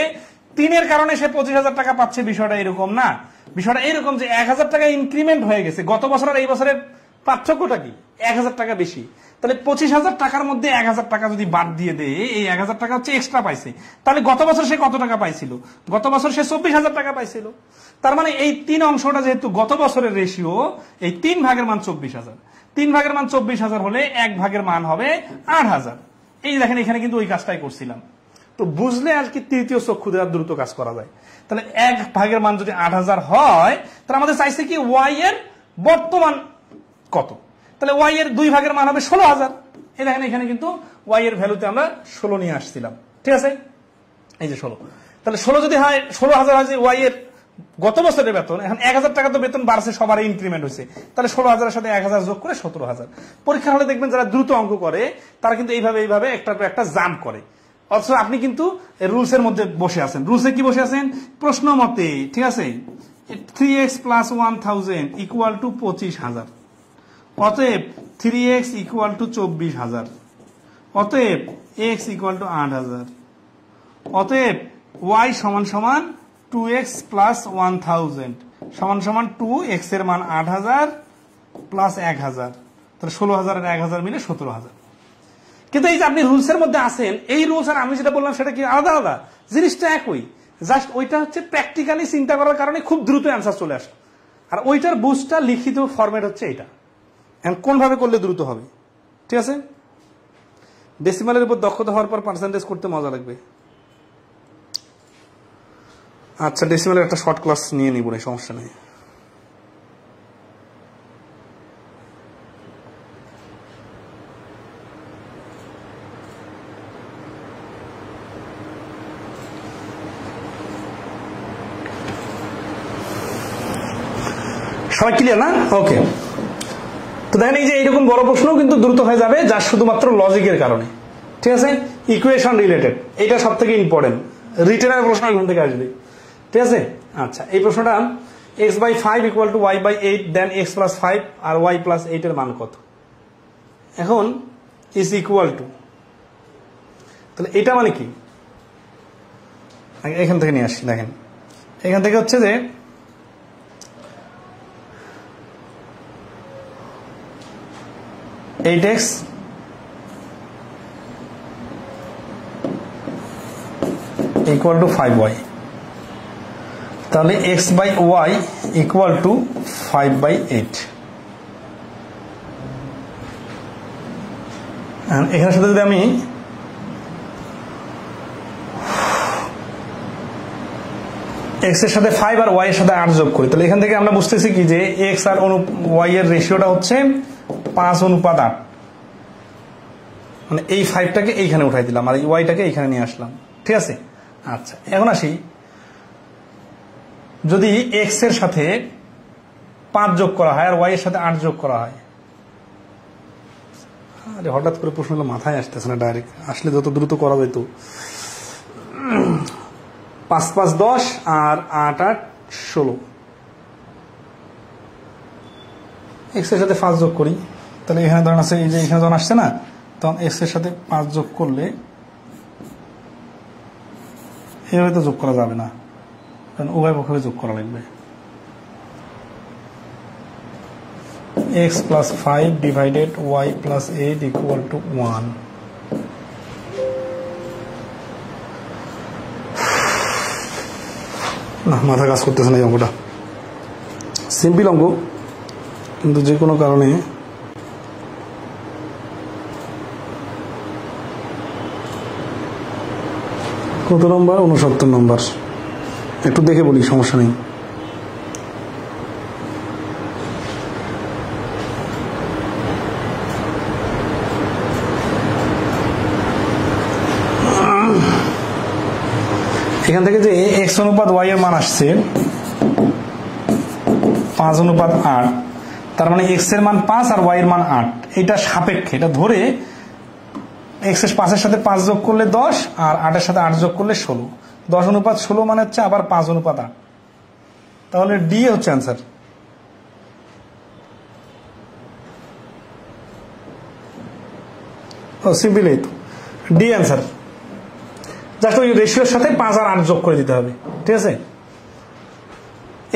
3 এর কারণে সে 25,000 টাকা পাচ্ছে, বিষয়টা এরকম না। বিষয়টা এরকম যে 1000 টাকা ইনক্রিমেন্ট হয়ে গেছে, গত বছর আর এই বছরের পার্থক্যটা কি? 1000 টাকা বেশি। তাহলে 25,000 টাকার মধ্যে 1000 টাকা যদি বাদ দিয়ে দেয়, এই 1000 টাকা হচ্ছে এক্সট্রা পাইছে। তাহলে গত বছর সে কত টাকা পাইছিল? গত বছর সে 24,000 টাকা পাইছিল। তার মানে এই 3 অংশটা যেহেতু গত বছরের রেশিও, এই 3 ভাগের মান 24,000। 3 ভাগের মান 24,000 হলে 1 ভাগের মান হবে 8,000। এই দেখেন এখানে কিন্তু ওই কাজটাই করছিলাম। তো বুঝলে আর কি তৃতীয় চক্ষু দ্বারা দ্রুত কাজ করা যায়। তাহলে 1 ভাগের মান যদি 8,000 হয় তাহলে আমাদের চাইছে কি ওয়াই এর বর্তমান কত? তাহলে ওয়াই এর 2 ভাগের মান হবে 16,000। এই দেখেন এখানে কিন্তু ওয়াই এর ভ্যালুতে আমরা 16 নিয়ে আসছিলাম, ঠিক আছে? এই যে 16, তাহলে 16 যদি হয় 16,000 হয় যে ওয়াই এর গত বছরের বেতন। এখন 1000 টাকা তো বেতন বাড়ছে, সবারই ইনক্রিমেন্ট হয়েছে, তাহলে 16,000 এর সাথে 1000 যোগ করে 17,000। পরীক্ষা হলে দেখবেন যারা দ্রুত অঙ্ক করে তারা কিন্তু এইভাবে একটার পর একটা জাম্প করে। অথচ আপনি কিন্তু রুলস এর মধ্যে বসে আছেন। রুলসে কি বসে আছেন? প্রশ্ন মতে, ঠিক আছে? 3x plus 1000 equal to 25,000। অতএব 3x ইকুয়াল টু 24,000। অতএব x ইকুয়াল টু 8,000। অতএব y সমান সমান 2x প্লাস 1000 সমান সমান 2x এর মান 8,000 প্লাস 1,000, তাহলে 16,000 আর 1,000 মিলে 17,000। কিন্তু এই যে আপনি রুলসের মধ্যে আছেন, এই রুলস আর আমি যেটা বললাম সেটা কি আলাদা আলাদা? জিনিসটা একই, জাস্ট ওইটা হচ্ছে প্র্যাকটিক্যালি চিন্তা করার কারণে খুব দ্রুত অ্যান্সার চলে আসে, আর ওইটার বুঝটা লিখিত ফরম্যাট হচ্ছে এটা। এখন কোন ভাবে করলে দ্রুত হবে? ঠিক আছে, ডেসিমালের উপর দক্ষতা হওয়ার পর পার্সেন্টেজ করতে মজা লাগবে। আচ্ছা, ডেসিমালের একটা শর্ট ক্লাস নিয়ে নিব, সমস্যা নেই। সবাই ক্লিয়ার না? ওকে, তো দেখেন এই যে এইরকম বড় প্রশ্নও কিন্তু দ্রুত হয়ে যাবে, যা শুধুমাত্র লজিকের কারণে। ঠিক আছে, ইকুয়েশন রিলেটেড, এটা সব থেকে ইম্পর্টেন্ট। রিটেনের প্রশ্ন এখান থেকে আসবে। ঠিক আছে, আচ্ছা এই প্রশ্নটা x/5 equal to y/8 then x plus 5 আর y প্লাস 8 এর মান কত? এখন ইজ ইকুয়াল টু, তাহলে এটা মানে কি? এখান থেকে নিয়ে আসি। দেখেন এখান থেকে হচ্ছে যে x ইকুয়াল টু 5y, তাহলে x/y ইকুয়াল টু 5/8। এখানের সাথে যদি আমি x এর সাথে 5 আর y এর সাথে 8 যোগ করি, তাহলে এখান থেকে আমরা বুঝতেছি কি যে x আর y এর রেশিওটা হচ্ছে 5:8। মানে এই 5টাকে এইখানে উঠাই দিলাম আর এই ওয়াইটাকে এইখানে নিয়ে আসলাম। ঠিক আছে, আচ্ছা এখন আসি, যদি x এর সাথে 5 যোগ করা হয় আর y এর সাথে 8 যোগ করা হয়, আরে হঠাৎ করে প্রশ্নগুলো মাথায় আসতেছে না, ডাইরেক্ট আসলে যত দ্রুত করা যেত। 5 5 10 আর 8 8 16, x এর সাথে 5 যোগ করি, তাহলে এখানে ধরেন আছে এই যে এখানে যখন আসছে না তখন এক্স এর সাথে 5 যোগ করলে এভাবে তো যোগ করা যাবে না, কারণ উভয় পক্ষে যোগ করা লাগবে। x plus 5 divided y plus 8 equal to 1. না, মাথা কাজ করতেছে না এই অঙ্কটা। সিম্পল অঙ্ক, কিন্তু যে কোনো কারণে কত নম্বর? 69 নম্বর। একটু দেখে বলি, সমস্যা নেই। এখান থেকে যে x অনুপাত y এর মান আসছে 5:8, তার মানে x এর মান 5 আর y এর মান 8, এটা সাপেক্ষে, এটা ধরে x এর 5 এর সাথে 5 যোগ করলে 10 আর 8 এর সাথে 8 যোগ করলে 16, 10:16 মানে হচ্ছে আবার 5:8, তাহলে ডি হচ্ছে অ্যান্সার। ও সিম্পল, এই তো ডি অ্যান্সার। জাস্ট ওই রেশিওর সাথে 5 আর 8 যোগ করে দিতে হবে, ঠিক আছে?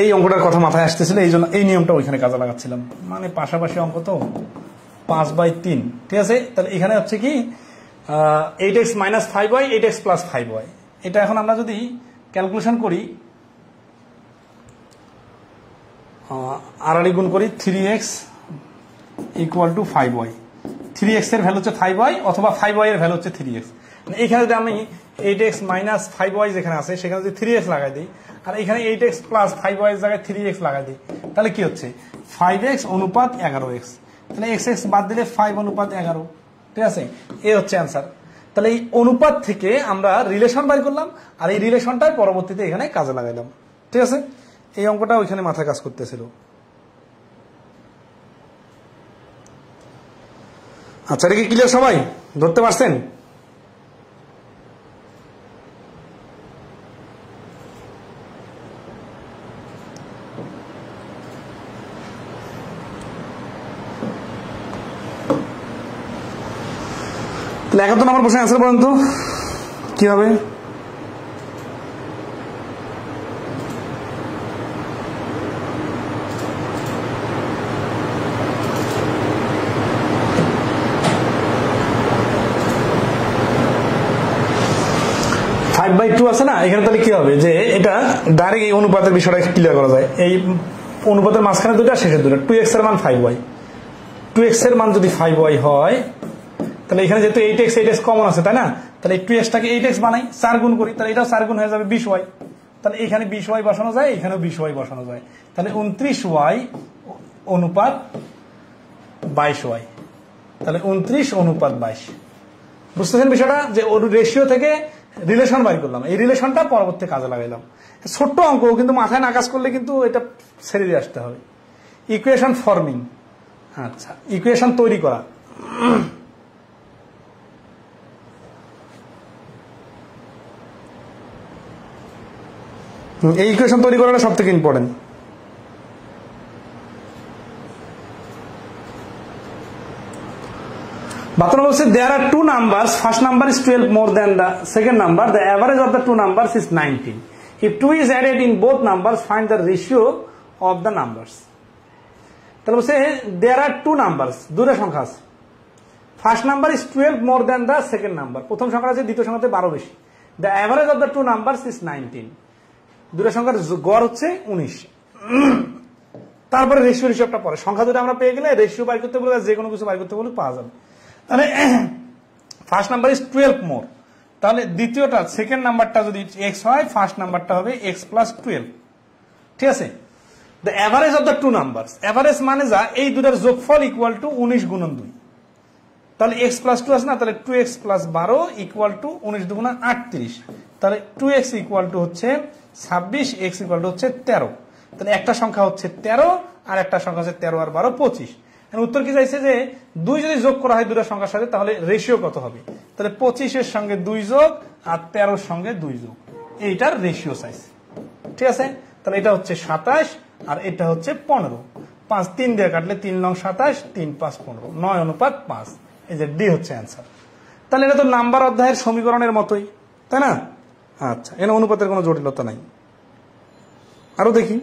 এই অঙ্কটার কথা মাথায় আসতেছিল, এই জন্য এই নিয়মটা ওইখানে কাজে লাগাচ্ছিলাম। মানে পাশাপাশি অঙ্ক তো 5/3, ঠিক আছে? তাহলে এখানে হচ্ছে কি 8x - 5y 8x plus 5y, এটা এখন আমরা যদি ক্যালকুলেশন করি, আড়াআড়ি গুণ করি 3x equal to 5y, 3x এর ভ্যালু হচ্ছে 5y অথবা 5y এর ভ্যালু হচ্ছে 3x। এখানে যদি আমি 8x - 5y যেখানে আছে সেখানে যদি 3x লাগাই দিই, আর এখানে 8x plus 5y এর জায়গায় 3x লাগাই দিই, তাহলে কি হচ্ছে 5x অনুপাত 11x, তাহলে x বাদ দিলে 5:11, ঠিক আছে? এ হচ্ছে অ্যান্সার। তাহলে এই অনুপাত থেকে আমরা রিলেশন বের করলাম, আর এই রিলেশনটাই পরবর্তীতে এখানে কাজে লাগাইলাম, ঠিক আছে? এই অঙ্কটা ওইখানে মাথায় কাজ করতেছিল। আচ্ছা, এটা কি ক্লিয়ার? সবাই ধরতে পারছেন? তাহলে 71 নম্বর প্রশ্নের অ্যান্সার বলেন তো কি হবে? আছে না এখানে, তাহলে কি হবে যে এটা ডাইরেক্ট এই অনুপাতের বিষয়টা ক্লিয়ার করা যায়। এই অনুপাতের মাঝখানে দুটো, শেষের দুটো, 2x এর মান 5y, 2x এর মান যদি 5y হয়, তাহলে এখানে যেহেতু 8x কমন আছে, তাই না? তাহলে 2x টাকে 8x বানাই, 4 গুণ করি, তাহলে এটাও 4 গুণ হয়ে যাবে 20y, তাহলে এখানে 20y বসানো যায়, এখানেও 20y বসানো যায়, তাহলে 29y অনুপাত 22y, তাহলে 29:22। বুঝতেছেন বিষয়টা? যে ওর রেশিও থেকে রিলেশন বাই করলাম, এই রিলেশনটা পরবর্তী কাজে লাগাইলাম। ছোট্ট অঙ্ক, কিন্তু মাথায় না কাজ করলে কিন্তু এটা ছেড়ে দিয়ে আসতে হবে। ইকুয়েশন ফর্মিং, আচ্ছা, ইকুয়েশন তৈরি করা। এই ইকুয়েশন তৈরি করাটা সব থেকে ইম্পর্টেন্ট। বাতন বলছে there are two numbers, first number is 12 more than the second number, the average of the two numbers is 19. If 2 is added in both numbers, find the ratio of the numbers. তাহলে বলছে there are two numbers, দুটো সংখ্যা আছে। First number is 12 more than the second number, প্রথম সংখ্যা আছে দ্বিতীয় সংখ্যাতে 12 বেশি। The average of the two numbers is 19, দুটো সংখ্যার গড় হচ্ছে 19। তারপরে রেশিও হিসাবটা পরে, সংখ্যা দুটো আমরা পেয়ে গেলে রেশিও বাই করতে বলে যে কোনো কিছু বাই করতে বলে পাওয়া যাবে। তাহলে ফার্স্ট নাম্বার ইজ 12 মোর, তাহলে দ্বিতীয়টা সেকেন্ড নাম্বারটা যদি x হয়, ফার্স্ট নাম্বারটা হবে x plus 12, ঠিক আছে? The average of the two numbers, average মানে যা এই দুটার যোগফল ইকুয়াল টু 19 গুণন 2, তাহলে x plus 2 আছে না, তাহলে 2x plus 12 ইকুয়াল টু 19 দুগুণা 38, তাহলে 2x ইকুয়াল টু হচ্ছে 26, x ইকুয়াল টু হচ্ছে 13, তাহলে একটা সংখ্যা হচ্ছে 13 আর একটা সংখ্যা হচ্ছে 13 আর 12 25। উত্তর কি চাইছে যে 2 যদি যোগ করা হয় দুটো সংখ্যার সাথে তাহলে রেশিও কত হবে, তাহলে 25 এর সঙ্গে 2 যোগ আর 13 এর সঙ্গে 2 যোগ, এইটার রেশিও চাইছে, ঠিক আছে? তাহলে এটা হচ্ছে 27 আর এটা হচ্ছে 15, 5 3 দিয়ে কাটলে 3 9 27, 3 5 15, 9:5। এই যে ডি হচ্ছে অ্যান্সার। তাহলে এটা তো নাম্বার অধ্যায়ের সমীকরণের মতোই, তাই না? আচ্ছা, এখানে অনুপাতের কোনো জটিলতা নাই। আরো দেখি,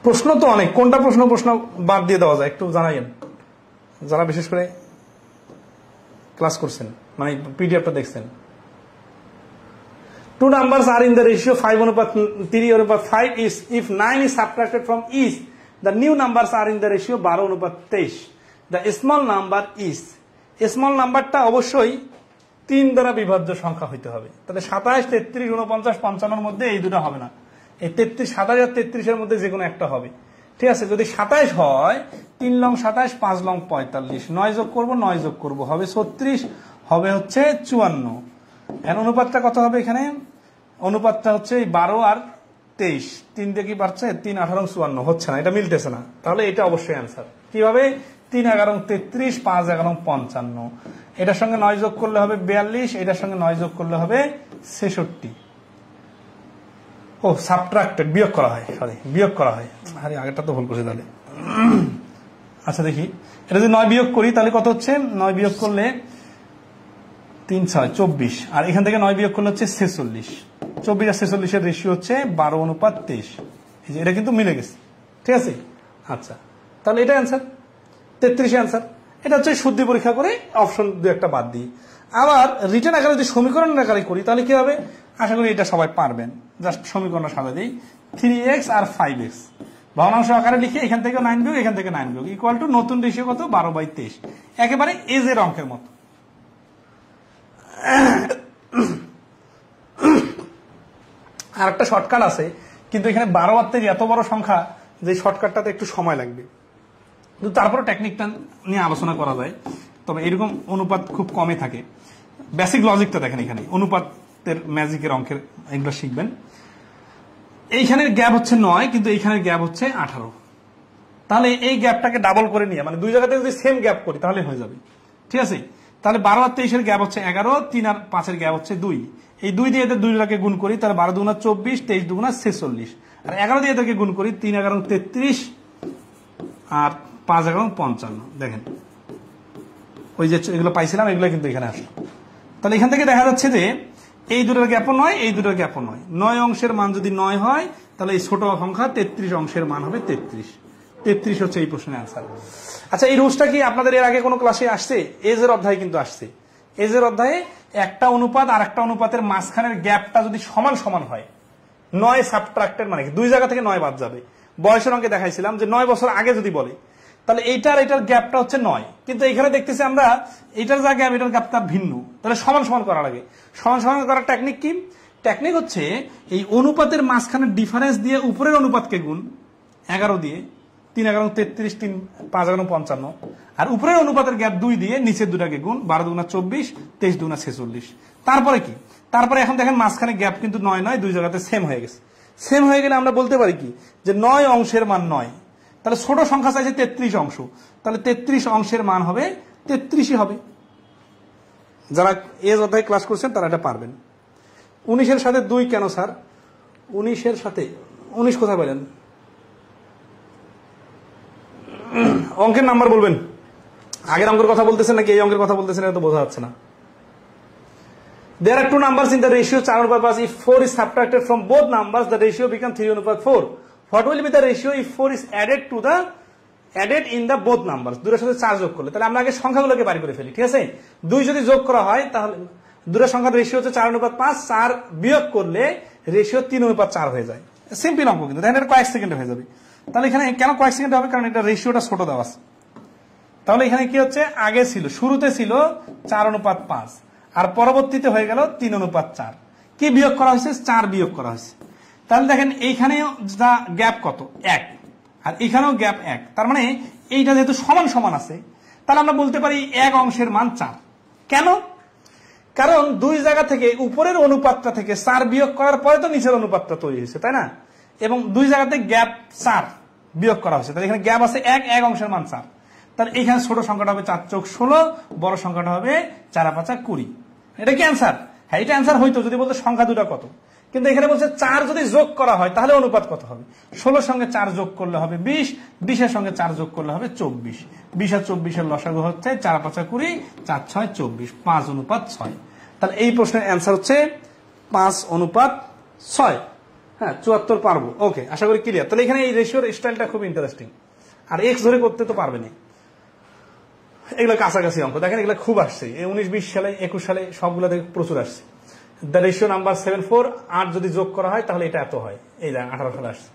প্রশ্ন তো অনেক, কোনটা প্রশ্ন বাদ দিয়ে দেওয়া যায় একটু জানাইন, যারা বিশেষ করে ক্লাস করছেন, মানে পিডিএফটা দেখছেন। 2 numbers are in the ratio 5:3:5 is if 9 is subtracted from each, the new numbers are in the ratio 12:23. The small number is, small নাম্বারটা অবশ্যই 3 দ্বারা বিভাজ্য সংখ্যা হইতে হবে। তাহলে 27, 33, 49, 55 এর মধ্যে এই দুটো হবে না, এই 33, 27 আর 33 এর মধ্যে যে কোনো একটা হবে। ঠিক আছে, যদি 27 হয় 3 লং 27, 5 লং 45, 9 যোগ করব, 9 যোগ করব হবে 36, হবে হচ্ছে 54। এখন অনুপাতটা কত হবে? এখানে অনুপাতটা হচ্ছে 12 আর 23, 3 দিয়ে কি পাচ্ছে? 3, 18, 54 হচ্ছে না, এটা মিলতেছে না। তাহলে এটা অবশ্যই অ্যান্সার। কিভাবে? 3, 11, 33, 5, 11, 55। এটার সঙ্গে 9 যোগ করলে হবে 42, এটার সঙ্গে 9 যোগ করলে হবে 66। ও সাবট্রাক্টেড, বিয়োগ করা হয়, সরি বিয়োগ করা হয়। আরে আগেরটা তো ভুল করছি তাহলে। আচ্ছা দেখি, এটা যদি 9 বিয়োগ করি তাহলে কত হচ্ছে? 9 বিয়োগ করলে 3, 6, 24, আর এখান থেকে 9 বিয়োগ করলে হচ্ছে 46। 24 আর 46 এর রেশিও হচ্ছে 12:23। এটা কিন্তু মিলে গেছে, ঠিক আছে। আচ্ছা, তাহলে এটা অ্যান্সার, 33 অ্যান্সার। এটা হচ্ছে শুদ্ধি পরীক্ষা করে অপশন 2-1টা বাদ দিই। আবার রিটেন আকারে যদি সমীকরণ আকারে করি তাহলে কি হবে? আশা করি এটা সবাই পারবেন। জাস্ট সমীকরণ সাজা দিই, 3x আর 5x ভগ্নাংশ আকারে লিখে এখান থেকে 9 বিয়োগ, এখান থেকে 9 বিয়োগ, ইকুয়াল টু নতুন রেশিও কত? 12/23, একেবারে এজের অঙ্কের মতো। আর একটা শর্টকাট আছে, কিন্তু এখানে 12 আর 23 এত বড় সংখ্যা যে শর্টকাটটাতে একটু সময় লাগবে, কিন্তু তারপরে টেকনিকটা নিয়ে আলোচনা করা যায়। তবে এরকম অনুপাত খুব কমই থাকে। বেসিক লজিকটা দেখেন, এখানে অনুপাতের ম্যাজিকের অঙ্কের এগুলো শিখবেন। এইখানের গ্যাপ হচ্ছে 9, কিন্তু এইখানের গ্যাপ হচ্ছে 18। তাহলে এই গ্যাপটাকে ডাবল করে নিয়ে, মানে দুই জায়গাতে যদি সেম গ্যাপ করি তাহলে হয়ে যাবে, ঠিক আছে। তাহলে 12 আর 23 এর গ্যাপ হচ্ছে 11, 3 আর 5 এর গ্যাপ হচ্ছে 2। এই 2 দিয়ে এদের 2টাকে গুণ করি, তাহলে 12 দুগুণা 24, 23 দুগুণা 46, আর 11 দিয়ে এদেরকে গুণ করি, 3 11 33, আর 5 11 55। দেখেন ওই যে এগুলো পাইছিলাম, এগুলো কিন্তু এখানে আসলো। তাহলে এখান থেকে দেখা যাচ্ছে যে এই দুটোর গ্যাপও 9, এই দুটোর গ্যাপও 9। 9 অংশের মান যদি 9 হয় তাহলে এই ছোট সংখ্যা 33 অংশের মান হবে 33। 33 হচ্ছে এই প্রশ্নের অ্যান্সার। আচ্ছা, এই রুলসটা কি আপনাদের এর আগে কোনো ক্লাসে আসছে? এজের অধ্যায়ে কিন্তু আসছে। এজের অধ্যায়ে একটা অনুপাত আর একটা অনুপাতের মাঝখানের গ্যাপটা যদি সমান সমান হয়, 9 সাবট্রাক্টেড মানে কি? দুই জায়গা থেকে 9 বাদ যাবে। বয়সের অঙ্কে দেখাইছিলাম যে 9 বছর আগে যদি বলে তাহলে এইটার এটার গ্যাপটা হচ্ছে 9, কিন্তু এখানে দেখতেছি আমরা এইটার যা গ্যাপ এটার গ্যাপটা ভিন্ন। তাহলে সমান সমান করা লাগে। সমান সমান করার টেকনিক কি? টেকনিক হচ্ছে এই অনুপাতের মাঝখানের ডিফারেন্স দিয়ে উপরের অনুপাতকে গুণ 11 দিয়ে, 3 11 33, 3 5 11 55, আর উপরের অনুপাতের গ্যাপ 2 দিয়ে নিচের দুটাকে গুণ, 12 দুগুণা 24, 23 দুগুণা 46। তারপরে কি? তারপরে এখন দেখেন মাঝখানে গ্যাপ কিন্তু 9 9, দুই জায়গাতে সেম হয়ে গেছে। সেম হয়ে গেলে আমরা বলতে পারি কি যে 9 অংশের মান 9। তাহলে ছোট সংখ্যা চাইছে 33 অংশ, তাহলে 33 অংশের মান হবে 33ই হবে। যারা এজ অধ্যায় ক্লাস করছেন তারা এটা পারবেন। 19 এর সাথে 2 কেন স্যার? 19 এর সাথে 19 কোথায় পেলেন? অঙ্কের নাম্বার বলবেন। আগের অঙ্কের কথা বলতেছেন নাকি এই অঙ্কের কথা বলতেছেন এটা তো বোঝা যাচ্ছে না। There are two numbers in the ratio 4:5. If 4 is subtracted from both numbers, the ratio becomes 3:4. What will be the ratio if 4 is added in the both numbers? দুটোর সাথে 4 যোগ করলে, তাহলে আমরা আগে সংখ্যাগুলোকে বাড়ি করে ফেলি, ঠিক আছে। 2 যদি যোগ করা হয় তাহলে দুটো সংখ্যার রেশিও হচ্ছে 4:5, 4 বিয়োগ করলে রেশিও 3:4 হয়ে যায়। সিম্পল অঙ্ক, কিন্তু দেখেন এটা কয়েক সেকেন্ডে হয়ে যাবে। তাহলে এখানে কেন কয়েক সেকেন্ডে হবে? কারণ এটা রেশিওটা ছোট দেওয়া আছে। তাহলে এখানে কি হচ্ছে, আগে ছিল, শুরুতে ছিল 4:5 আর পরবর্তীতে হয়ে গেল 3:4। কি বিয়োগ করা হয়েছে? 4 বিয়োগ করা হয়েছে। তাহলে দেখেন এইখানেও যা গ্যাপ কত? 1, আর এখানেও গ্যাপ 1। তার মানে এইটা যেহেতু সমান সমান আছে তাহলে আমরা বলতে পারি 1 অংশের মান 4। কেন? কারণ দুই জায়গা থেকে উপরের অনুপাতটা থেকে 4 বিয়োগ করার পরে তো নিচের অনুপাতটা তৈরি হয়েছে, তাই না? এবং দুই জায়গাতে গ্যাপ 4 বিয়োগ করা হয়েছে, তাহলে এখানে গ্যাপ আছে 1 অংশের মান 4। তাহলে এখানে ছোট সংখ্যাটা হবে 4 চোখ 16, বড় সংখ্যাটা হবে 4 5 20। এটা কি অ্যান্সার? হ্যাঁ, এটা অ্যান্সার হইতো যদি বলতো সংখ্যা দুটা কত, কিন্তু এখানে বলছে 4 যদি যোগ করা হয় তাহলে অনুপাত কত হবে। 16 সঙ্গে 4 যোগ করলে হবে 20, 20 এর সঙ্গে 4 যোগ করলে হবে 24, 20 আর 24 এর লসাগু হচ্ছে 4 5 20, 4 6 24, 5:6। তাহলে এই প্রশ্নের অ্যান্সার হচ্ছে 5:6। হ্যাঁ, 74 পারবো। ওকে, আশা করি ক্লিয়ার। তাহলে এখানে এই রেশিওর স্টাইলটা খুব ইন্টারেস্টিং। আর এক্স ধরে করতে তো পারবেনি, এগুলো কাছাকাছি অঙ্ক। দেখেন এগুলো খুব আসছে, 19 20 সালে 21 সালে সবগুলো থেকে প্রচুর আসছে। দ্য রেশিও নাম্বার 74, 8 যদি যোগ করা হয় তাহলে এটা এত হয়। এই 18 সালে আসছে।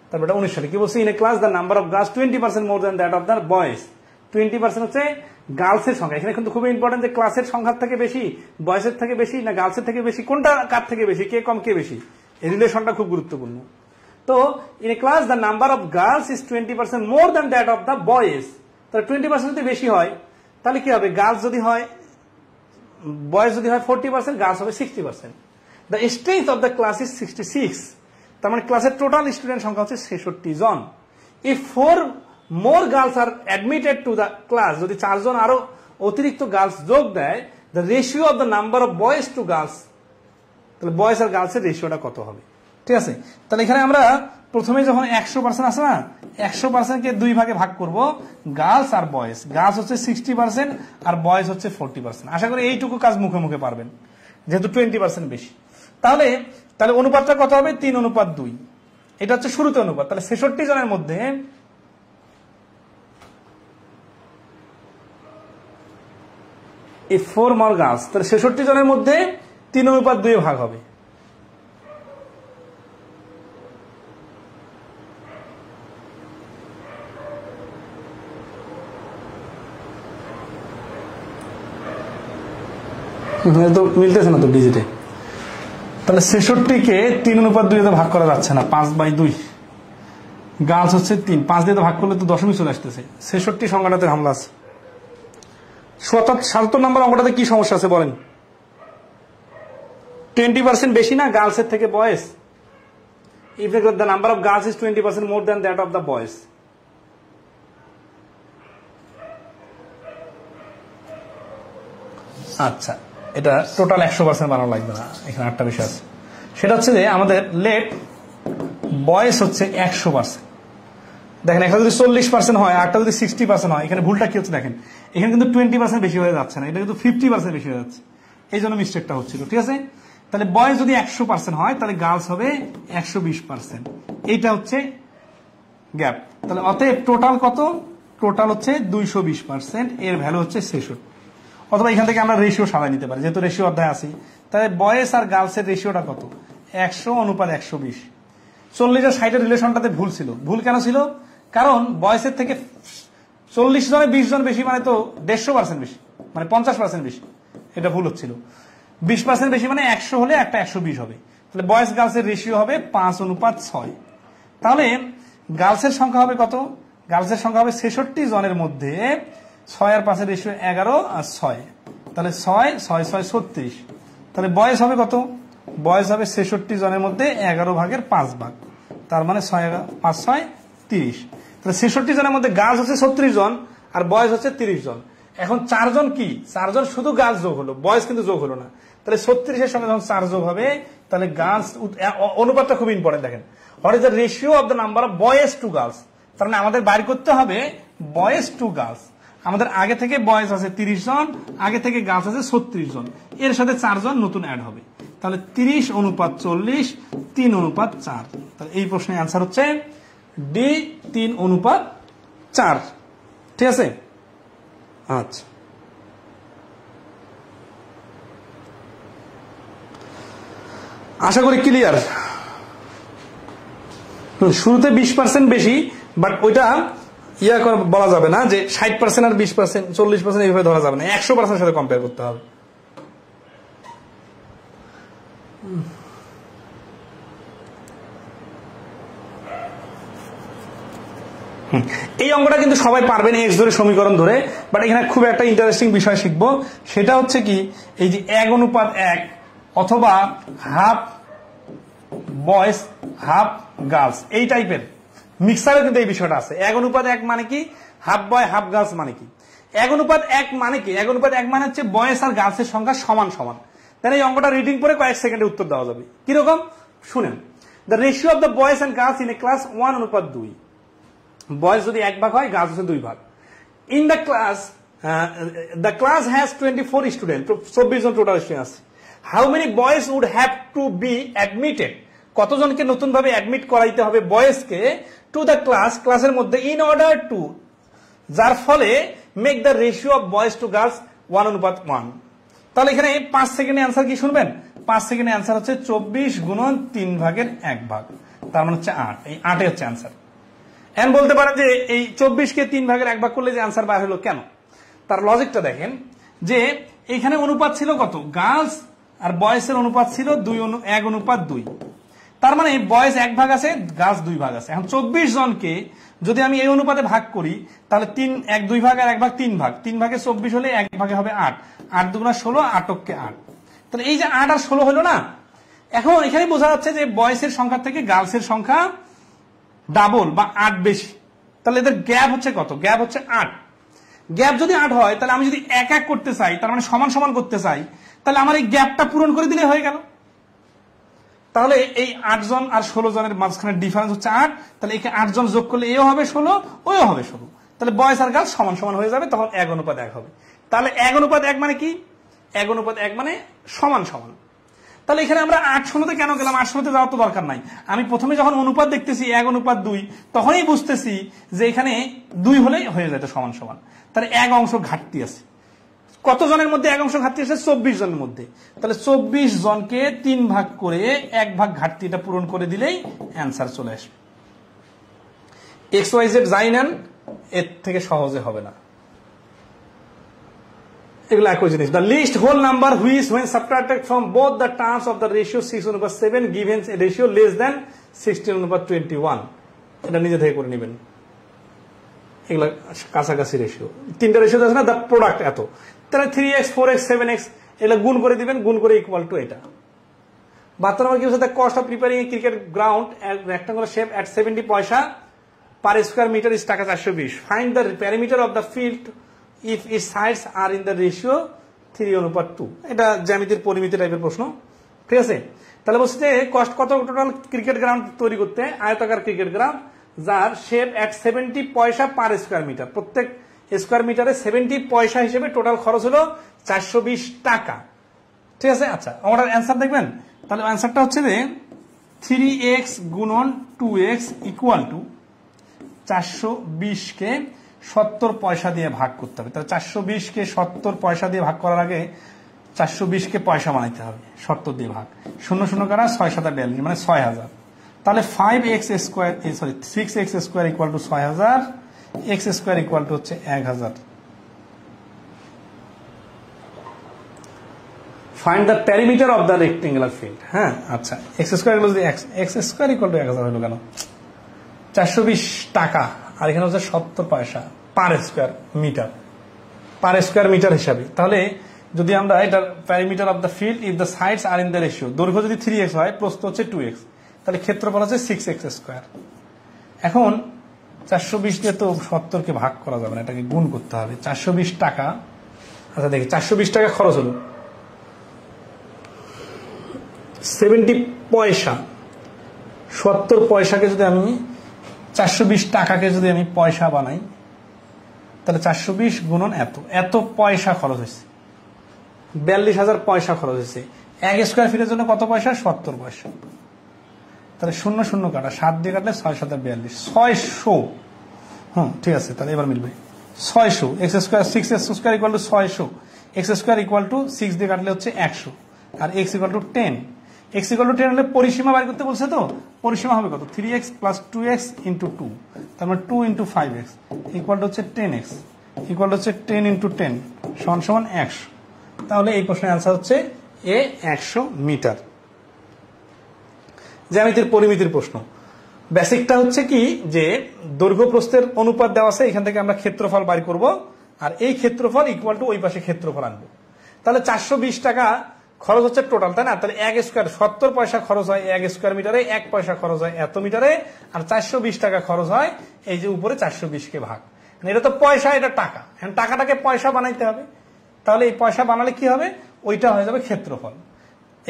তারপর এটা 19 সালে কি বলছে, in a class the number of girls 20% more than that of the boys. 20% হচ্ছে গার্লসের সংখ্যা। এখানে কিন্তু খুবই ইম্পর্টেন্ট যে ক্লাসের সংখ্যার থেকে বেশি, বয়েজের থেকে বেশি না গার্লসের থেকে বেশি, কোনটা কার থেকে বেশি, কে কম কে বেশি, এই রিলেশনটা খুব গুরুত্বপূর্ণ। তো in a class the number of girls is 20% more than that of the boys. তাহলে 20% যদি বেশি হয় তাহলে কি হবে, গার্লস যদি হয়, বয়েজ যদি হয় 40%, গার্লস হবে 60%। The strength of the class is 66। তার মানে ক্লাসের টোটাল স্টুডেন্ট সংখ্যা হচ্ছে 66 জন। If 4 more girls are admitted to the class, যদি 4 জন আরো অতিরিক্ত গার্লস যোগ দেয়, the ratio of the number of boys to girls, তাহলে বয়েজ আর গার্লসের রেশিওটা কত হবে। ঠিক আছে, তাহলে এখানে আমরা প্রথমে যখন 100% আসে না, 100% কে 2 ভাগে ভাগ করব, গার্লস আর বয়েজ। গার্লস হচ্ছে 60% আর বয়েজ হচ্ছে 40%। আশা করি এইটুকু কাজ মুখে মুখে পারবেন, যেহেতু 20% বেশি। তাহলে অনুপাতটা কত হবে, 3:2। এটা হচ্ছে শুরুতে অনুপাত। তাহলে 66 জনের মধ্যে এই 4 মোর গার্লস, তাহলে 66 জনের মধ্যে 3:2 ভাগ হবে। তো মিলতেছে না তো ডিজিটে। তাহলে 66-কে 3:2 ভাগ করা যাচ্ছে না, 5/2। গার্লস হচ্ছে 3, 5 দিয়ে ভাগ করলে তো দশমিক চলে আসতেছে। 66 সংখ্যাটাতে হামলা আছে। 77 নম্বর অঙ্কটাতে কি সমস্যা আছে বলেন। 20% বেশি না গার্লসের থেকে boys. If the number of girls is 20% more than that of the boys. আচ্ছা, এটা টোটাল 100% বানানো লাগবে না, এখানে 8টা বিষয় আছে। সেটা হচ্ছে যে আমাদের লেট বয়েস হচ্ছে 100%। দেখেন একটা যদি 40% হয়, আরটা যদি 60% হয়, এখানে ভুলটা কি হচ্ছে দেখেন, এখানে কিন্তু 20% বেশি হয়ে যাচ্ছে না, এটা কিন্তু 50% বেশি হয়ে যাচ্ছে। এই জন্য মিস্টেকটা হচ্ছিল। ঠিক আছে, তাহলে বয়েস যদি 100% হয় তাহলে গার্লস হবে 120%। এইটা হচ্ছে গ্যাপ। তাহলে অতএব টোটাল কত, টোটাল হচ্ছে 220%, এর ভ্যালু হচ্ছে 66। অথবা এখান থেকে আমরা রেশিও সাজাই নিতে পারি, যেহেতু রেশিও অধ্যায় আছে। তাহলে বয়েস আর গার্লসের রেশিওটা কত, 100:120। 40 আর 60 রিলেশনটাতে ভুল ছিল। ভুল কেন ছিল, কারণ বয়েসের থেকে 40 জনে 20 জন বেশি মানে তো 150% বেশি, মানে 50% বেশি। এটা ভুল হচ্ছিল। 20% বেশি মানে 100 হলে একটা 120 হবে। তাহলে বয়েস গার্লসের রেশিও হবে 5:6। তাহলে গার্লসের সংখ্যা হবে কত, গার্লসের সংখ্যা হবে 66 জনের মধ্যে 6 আর 5 এর রেশিও 11 আর 6, তাহলে 6 6 6 36। তাহলে বয়েস হবে কত, বয়েস হবে 66 জনের মধ্যে 11/5 তার মানে 6 5 6 30। তাহলে 66 জনের মধ্যে গার্লস হচ্ছে 36 জন আর বয়েস হচ্ছে 30 জন। এখন 4 জন কি, 4 জন শুধু গার্লস যোগ হলো, বয়েস কিন্তু যোগ হলো না। তাহলে 36 এর সঙ্গে যখন 4 যোগ হবে তাহলে গার্লস, অনুপাতটা খুব ইম্পর্টেন্ট। দেখেন, what is the ratio of the number of boys to girls. তার মানে আমাদের বাইর করতে হবে বয়েজ টু গার্লস। আমাদের আগে থেকে বয়েজ আছে 30 জন, আগে থেকে গার্লস আছে 36 জন, এর সাথে 4 জন নতুন অ্যাড হবে। তাহলে 30:40, 3:4। তাহলে এই প্রশ্নের অ্যান্সার হচ্ছে ডি, 3:4। ঠিক আছে, আচ্ছা। আশা করি ক্লিয়ার। শুরুতে 20% বেশি, বাট ওইটা বলা যাবে না যে 60% আর 20%, 40% এইভাবে ধরা যাবে না, 100% সাথে কম্পেয়ার করতে হবে। এই অঙ্কটা কিন্তু সবাই পারবেন এক্স ধরে সমীকরণ ধরে, বাট এখানে খুব একটা ইন্টারেস্টিং বিষয় শিখবো। সেটা হচ্ছে কি, এই যে 1:1 অথবা হাফ বয়েজ হাফ গার্লস, এই টাইপের মিক্সারে কিন্তু এই বিষয়টা আছে। 1:1 মানে কি, হাফ বয় হাফ গার্লস মানে কি। 1:1 মানে কি, 1:1 মানে হচ্ছে বয়েজ আর গার্লসের সংখ্যা সমান সমান। তাহলে এই অঙ্কটা রিডিং পরে কয়েক সেকেন্ডে উত্তর দেওয়া যাবে। কিরকম শুনেন, the ratio of the boys and girls in a class 1 অনুপাত 2, বয়েজ যদি 1 ভাগ হয়, গার্লস হচ্ছে 2 ভাগ। In the class the class has 24 students, 24 জন টোটাল স্টুডেন্ট আছে। How many boys would have to be admitted, কতজনকে নতুন ভাবে অ্যাডমিট করাইতে হবে বয়েজকে টু দ্য ক্লাস, ক্লাসের মধ্যে, ইন অর্ডার টু, যার ফলে make the ratio of boys to girls 1 অনুপাত 1। তাহলে এখানে 5 সেকেন্ডে অ্যান্সার কি শুনবেন, 5 সেকেন্ডে অ্যান্সার হচ্ছে 24 গুণন 3 ভাগের 1 ভাগ, তার মানে হচ্ছে 8। এই 8 হচ্ছে অ্যান্সার। এখন বলতে পারেন যে এই 24কে 3 ভাগের 1 ভাগ করলে যে অ্যান্সার বার হলো কেন, তার লজিকটা দেখেন যে এখানে অনুপাত ছিল কত, গার্লস আর বয়েজের অনুপাত ছিল 1 অনুপাত 2, তার মানে বয়েজ 1 ভাগ আছে, গার্লস 2 ভাগ আছে। এখন 24 জনকে যদি আমি এই অনুপাতে ভাগ করি, তাহলে 3 1 2 ভাগ আর 1 ভাগ 3 ভাগ, 3 ভাগে 24 হলে 1 ভাগে হবে 8, 8 দুগুণা 16, 8কে 8, তাহলে এই যে 8 আর 16 হলো না। এখন এখানে বোঝা যাচ্ছে যে বয়েজের সংখ্যা থেকে গার্লসের সংখ্যা ডাবল বা 8 বেশি, তাহলে এদের গ্যাপ হচ্ছে কত, গ্যাপ হচ্ছে 8। গ্যাপ যদি 8 হয়, তাহলে আমি যদি 1 1 করতে চাই, তার মানে সমান সমান করতে চাই, তাহলে আমার এই গ্যাপটা পূরণ করে দিলে হয়ে গেল। তাহলে এই 8 জন আর 16 জনের মাঝখানে ডিফারেন্স হচ্ছে 8, তাহলে একে 8 জন যোগ করলে এও হবে 16, ওও হবে 16, তাহলে বয়েজ আর গার্লস সমান সমান হয়ে যাবে, তখন 1 অনুপাত 1 হবে। তাহলে 1 অনুপাত 1 মানে কি, 1 অনুপাত 1 মানে সমান সমান। তাহলে এখানে আমরা 8 16তে কেন গেলাম, 8 16তে যাওয়ার তো দরকার নাই। আমি প্রথমে যখন অনুপাত দেখতেছি 1 অনুপাত 2, তখনই বুঝতেছি যে এখানে 2 হলেই হয়ে যেত সমান সমান। তাহলে 1 অংশ ঘাটতি আছে। কত জনের মধ্যে 1 অংশ ঘাটতি আছে, 24 জনের মধ্যে। তাহলে 24 জনকে 3 ভাগ করে 1 ভাগ ঘাটতিটা পূরণ করে দিলেই অ্যান্সার চলে আসবে। XYZ যাই নেন, এর থেকে সহজে হবে না, এগুলো একই জিনিস। The list whole number which when subtracted from both the terms of the ratio 6 অনুপাত 7 given a ratio less than 16 অনুপাত 21, এটা নিজে থেকে করে নেবেন। এগুলো কাছাকাছি রেশিও, 3টা রেশিও আছে না, দ্য প্রোডাক্ট এত, তাহলে 3x 4x 7x এগুলো গুণ করে দিবেন, গুণ করে ইকুয়াল টু এটা। 72 নম্বর কি হচ্ছে, the cost of preparing a cricket ground at rectangular shape at 70 paisa per square metre is taka 420। Find the parameter of the field if its sides are in the ratio 3 অনুপাত 2। এটা জ্যামিতির পরিমিতি টাইপের প্রশ্ন, ঠিক আছে। তাহলে বলছে যে কস্ট কত টোটাল ক্রিকেট গ্রাউন্ড তৈরি করতে, আয়তাকার ক্রিকেট গ্রাউন্ড যার shape at 70 paisa per square metre, প্রত্যেক স্কয়ার মিটারে 70 পয়সা হিসেবে টোটাল খরচ হলো 420 টাকা, ঠিক আছে। আচ্ছা, আমার অ্যান্সার দেখবেন, তাহলে অ্যান্সারটা হচ্ছে যে 3x গুণন 2x ইকুয়াল টু 420কে 70 পয়সা দিয়ে ভাগ করতে হবে। তাহলে 420কে 70 পয়সা দিয়ে ভাগ করার আগে 420কে পয়সা বানাইতে হবে, 70 দিয়ে ভাগ, 0 0 কারা 6 7 42 মানে 6000। তাহলে 5x square, sorry 6x square equal to 6000, x square equal to হচ্ছে 1000। Find the perimeter of the rectangular field. হ্যাঁ, আচ্ছা, x square equal to x square equal to 1000 হলো কেন, 420 টাকা আর এখানে হচ্ছে 70 paisa per square metre, per square metre হিসাবে। তাহলে যদি আমরা এটার perimeter of the field if the sides are in the ratio, দৈর্ঘ্য যদি 3x হয়, প্রস্থ হচ্ছে 2x, তাহলে ক্ষেত্রফল হচ্ছে 6x স্কয়ার। এখন 420 দিয়ে তো 70কে ভাগ করা যাবে না, এটাকে গুণ করতে হবে। 420 টাকা, আচ্ছা দেখি 420 টাকা খরচ হলো, 70 পয়সা, 70 পয়সাকে যদি আমি 420 টাকাকে যদি আমি পয়সা বানাই, তাহলে 420 গুণন এত, এত পয়সা খরচ হয়েছে, 42,000 পয়সা খরচ হয়েছে। 1 স্কয়ার ফিটের জন্য কত পয়সা, 70 পয়সা। তাহলে 0 0 কাটা, 7 দিয়ে কাটলে 6 7 42, 600। ঠিক আছে, তাহলে এবার মিলবে 600। x square 6x square equal to 600, x square equal to 6 দিয়ে কাটলে হচ্ছে 100, আর x equal to 10। x equal to 10 হলে পরিসীমা বের করতে বলছে, তো পরিসীমা হবে কত, 3x প্লাস 2x ইন্টু 2, তার মানে 2 ইন্টু 5x ইকুয়াল টু হচ্ছে 10x, ইকুয়াল টু হচ্ছে 10 ইন্টু 10 সমান সমান 100। তাহলে এই প্রশ্নের অ্যান্সার হচ্ছে এ 100 মিটার। জ্যামিতির পরিমিতির প্রশ্ন, বেসিকটা হচ্ছে কি যে দৈর্ঘ্য প্রস্থের অনুপাত দেওয়া আছে, এখান থেকে আমরা ক্ষেত্রফল বাইর করব, আর এই ক্ষেত্রফল ইকুয়াল টু ওই পাশে ক্ষেত্রফল আনবো। তাহলে 420 টাকা খরচ হচ্ছে টোটাল, তাই না। তাহলে 1 স্কয়ার 70 পয়সা খরচ হয় 1 স্কয়ার মিটারে, 1 পয়সা খরচ হয় এত মিটারে, আর 420 টাকা খরচ হয় এই যে উপরে 420কে ভাগ। এটা তো পয়সা, এটা টাকা, এখন টাকাটাকে পয়সা বানাইতে হবে। তাহলে এই পয়সা বানালে কি হবে, ওইটা হয়ে যাবে ক্ষেত্রফল।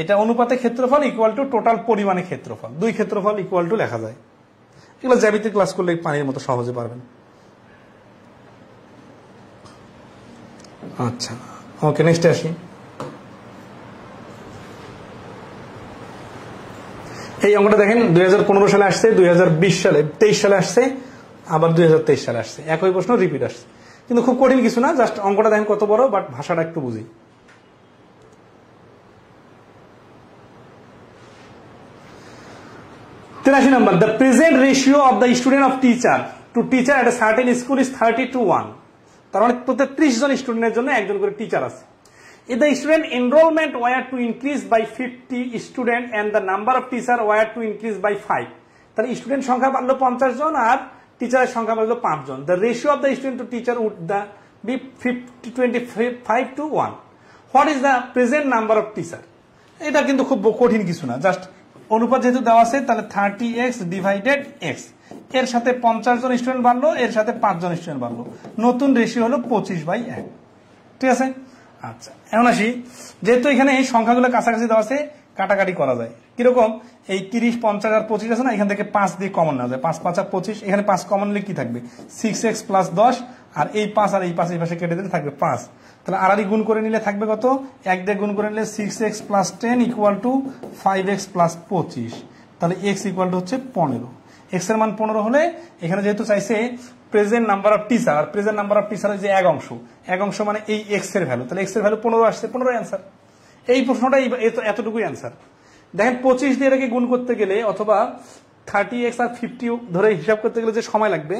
এটা অনুপাতে ক্ষেত্রফল ইকুয়াল টু টোটাল পরিমাণে ক্ষেত্রফল, দুই ক্ষেত্রফল ইকুয়াল টু লেখা যায়। এগুলো জ্যামিতিক ক্লাস করলে পানির মতো সহজে পারবেন। আচ্ছা ওকে, নেক্সট আসি। এই অঙ্কটা দেখেন 2015 সালে আসছে, 2020 সালে 23 সালে আসছে, আবার 2023 সালে আসছে, একই প্রশ্ন রিপিট আসছে। কিন্তু খুব কঠিন কিছু না, জাস্ট অঙ্কটা দেখেন কত বড়, বাট ভাষাটা একটু বুঝি। 83 নম্বর, the present ratio of the student of teacher to teacher at a certain school is 30:1। তার মানে প্রত্যেক 30 জন স্টুডেন্টের জন্য একজন করে টিচার আছে। If the student enrollment were to increase by 50 students and the number of teacher were to increase by 5, তাহলে student সংখ্যা বাড়লো 50 জন আর টিচারের সংখ্যা বাড়লো 5 জন। The ratio of the student to teacher would be 25:1। What is the present number of teacher? এটা কিন্তু খুব কঠিন কিছু না, জাস্ট অনুপাত যেহেতু দেওয়া আছে তাহলে 30x ডিভাইডেড x, এর সাথে 50 জন স্টুডেন্ট বাড়লো, এর সাথে 5 জন স্টুডেন্ট বাড়লো, নতুন রেশিও হলো 25/1। ঠিক আছে। আচ্ছা এখন আসি, যেহেতু এখানে এই সংখ্যাগুলো কাছাকাছি দেওয়া আছে কাটাকাটি করা যায়। কিরকম, এই 30, 50 আর 25 আছে না, এখান থেকে 5 দিয়ে কমন নেওয়া যায়, 5 5 আর 25, এখানে 5 কমন নিলে কি থাকবে 6x প্লাস 10, আর এই 5 আর এই 5 এই পাশে কেটে দিলে থাকবে 5। তাহলে আড়াআড়ি গুণ করে নিলে থাকবে কত, 1 দিয়ে গুণ করে নিলে 6x plus 10 equal to 5x plus 25, তাহলে x ইকুয়াল টু হচ্ছে 15। x এর মান 15 হলে এখানে যেহেতু চাইছে প্রেজেন্ট নাম্বার অফ টিচার, আর প্রেজেন্ট নাম্বার অফ টিচারের যে এক অংশ মানে এই x এর ভ্যালু, তাহলে x এর ভ্যালু 15 আসছে, 15 অ্যান্সার। এই প্রশ্নটা এতটুকুই অ্যান্সার। দেখেন 25 দিয়ে এটাকে গুণ করতে গেলে অথবা 30x আর 50 ধরে হিসাব করতে গেলে যে সময় লাগবে,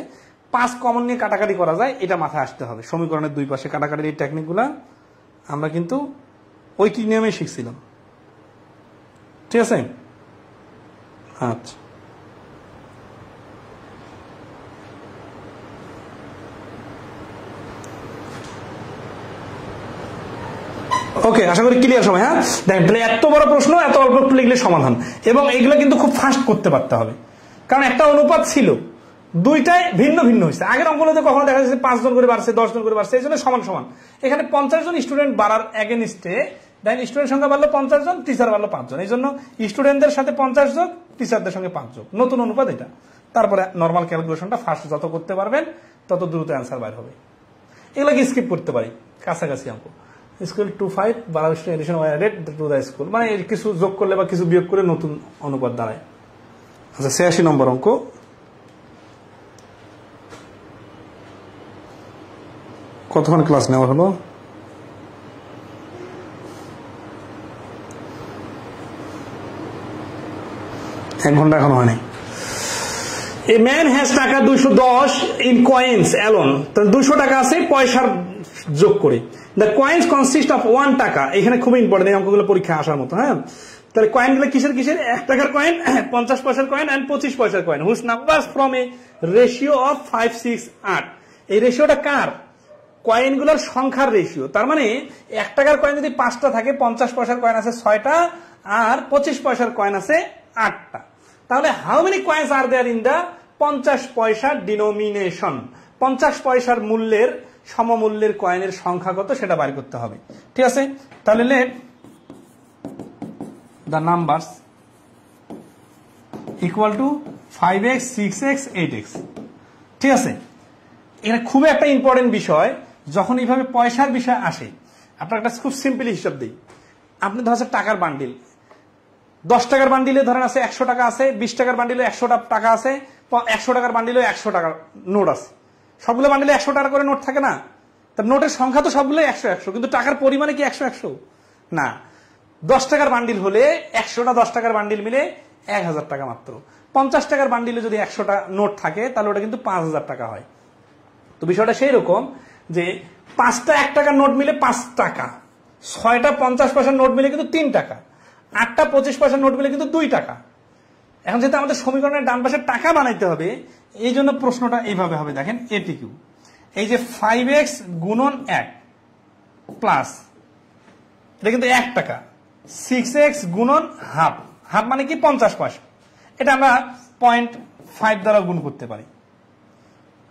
5 কমন নিয়ে কাটাকাটি করা যায়, এটা মাথায় আসতে হবে। সমীকরণের দুই পাশে কাটাকাটির এই টেকনিকগুলো আমরা কিন্তু ঐকিক নিয়মে শিখছিলাম। ঠিক আছে। আচ্ছা ওকে, আশা করি ক্লিয়ার সবাই। হ্যাঁ দেখেন, তাহলে এত বড় প্রশ্ন এত অল্প একটু লিখলে সমাধান, এবং এগুলো কিন্তু খুব ফাস্ট করতে পারতে হবে, কারণ একটা অনুপাত ছিল, দুইটাই ভিন্ন ভিন্ন হয়েছে। আগের অঙ্কগুলোতে কখনো দেখা যাচ্ছে 5 জন করে বাড়ছে, 10 জন করে বাড়ছে, এই জন্য সমান সমান। এখানে 50 জন স্টুডেন্ট বাড়ার এগেনস্টে দেখেন স্টুডেন্ট সংখ্যা বাড়লো 50 জন, টিচার বাড়লো 5 জন, এই জন্য স্টুডেন্টদের সাথে 50 যোগ, টিচারদের সঙ্গে 5 যোগ, নতুন অনুপাত এটা। তারপরে নর্মাল ক্যালকুলেশনটা ফার্স্ট যত করতে পারবেন তত দ্রুত অ্যান্সার বাইর হবে। এগুলোকে স্কিপ করতে পারি, কাছাকাছি অঙ্ক। School 25 12 addition added to the school, মানে কিছু যোগ করলে বা কিছু বিয়োগ করে নতুন অনুপাত দাঁড়ায়। আচ্ছা 86 নম্বর অঙ্ক, কতক্ষণ ক্লাস নেওয়া হলো? এক ঘন্টা এখনো হয়নি। A man has টাকা 210 in coins alone, তাহলে 200 টাকা আছে পয়সার যোগ করে। The coins consist of 1 টাকা, এখানে খুব ইম্পর্টেন্ট এই অঙ্কগুলো পরীক্ষায় আসার মতো। হ্যাঁ তাহলে কয়েনগুলো কিসের কিসের, 1 টাকার কয়েন, 50 পয়সার কয়েন এন্ড 25 পয়সার coin, whose numbers from a ratio of 5, 6, 8। এই রেশিওটা কার, কয়েনগুলোর সংখ্যার রেশিও। তার মানে 1 টাকার কয়েন যদি 5টা থাকে, 50 পয়সার কয়েন আছে 6টা, আর 25 পয়সার কয়েন আছে 8টা, তাহলে how many coins are there in the 50 পয়সার ডিনোমিনেশন, 50 পয়সার মূল্যের সমমূল্যের কয়েনের সংখ্যা কত সেটা বের করতে হবে। ঠিক আছে, তাহলে late the numbers equal to 5x, 6x, 8x। ঠিক আছে, এটা খুব একটা ইম্পর্টেন্ট বিষয়। যখন এইভাবে পয়সার বিষয় আসে, আপনার একটা খুব সিম্পল হিসাব দিই। আপনি ধরেন টাকার বান্ডিল, 10 টাকার বান্ডিলে ধরেন আছে 100 টাকা আছে, 20 টাকার বান্ডিলে 100 টাকা আছে, 100 টাকার বান্ডিলে 100 টাকার নোট আছে। সবগুলো বান্ডিলে 100 টাকা করে নোট থাকে না, তার নোটের সংখ্যা তো সবগুলো 100 100, কিন্তু টাকার পরিমাণে কি 100 100 না। 10 টাকার বান্ডিল হলে 100টা 10 টাকার বান্ডিল মিলে 1000 টাকা মাত্র। 50 টাকার বান্ডিলে যদি 100টা নোট থাকে তাহলে ওটা কিন্তু 5000 টাকা হয়। তো বিষয়টা সেই রকম যে 5টা 1 টাকার নোট মিলে 5 টাকা, 6টা 50 পয়সার নোট মিলে কিন্তু 3 টাকা, 8টা 25 পয়সার নোট মিলে কিন্তু 2 টাকা। এখন যেহেতু আমাদের সমীকরণের ডান পাশে টাকা বানাইতে হবে, এই জন্য প্রশ্নটা এইভাবে হবে। দেখেন এটিকিউ, এই যে 5x গুণন 1 প্লাস, এটা কিন্তু 1 টাকা, 6x গুণন হাফ, হাফ মানে কি 50 পয়সা, এটা আমরা 0.5 দ্বারা গুণ করতে পারি,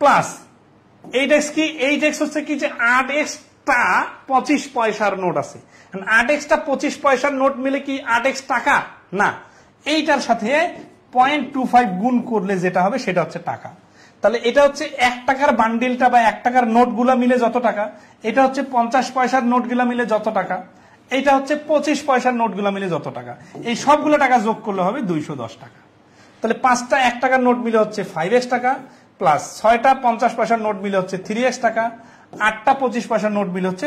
প্লাস 8x কি, 8x হচ্ছে কি যে 8x টা 25 পয়সার নোট আছে, 8x টা 25 পয়সার নোট মিলে কি 8x টাকা না, এইটার সাথে 0.25 গুণ করলে যেটা হবে সেটা হচ্ছে টাকা। তাহলে এটা হচ্ছে 1 টাকার বান্ডিলটা বা 1 টাকার নোটগুলা মিলে যত টাকা, এটা হচ্ছে 50 পয়সার নোটগুলা মিলে যত টাকা, এটা হচ্ছে 25 পয়সার নোটগুলা মিলে যত টাকা, এই সবগুলো টাকা যোগ করলে হবে 210 টাকা। তাহলে 5টা 1 টাকার নোট মিলে হচ্ছে 5x টাকা, প্লাস 6টা 50 পয়সার নোট মিলে হচ্ছে 3x টাকা, 8টা 25 পয়সার নোট মিলে হচ্ছে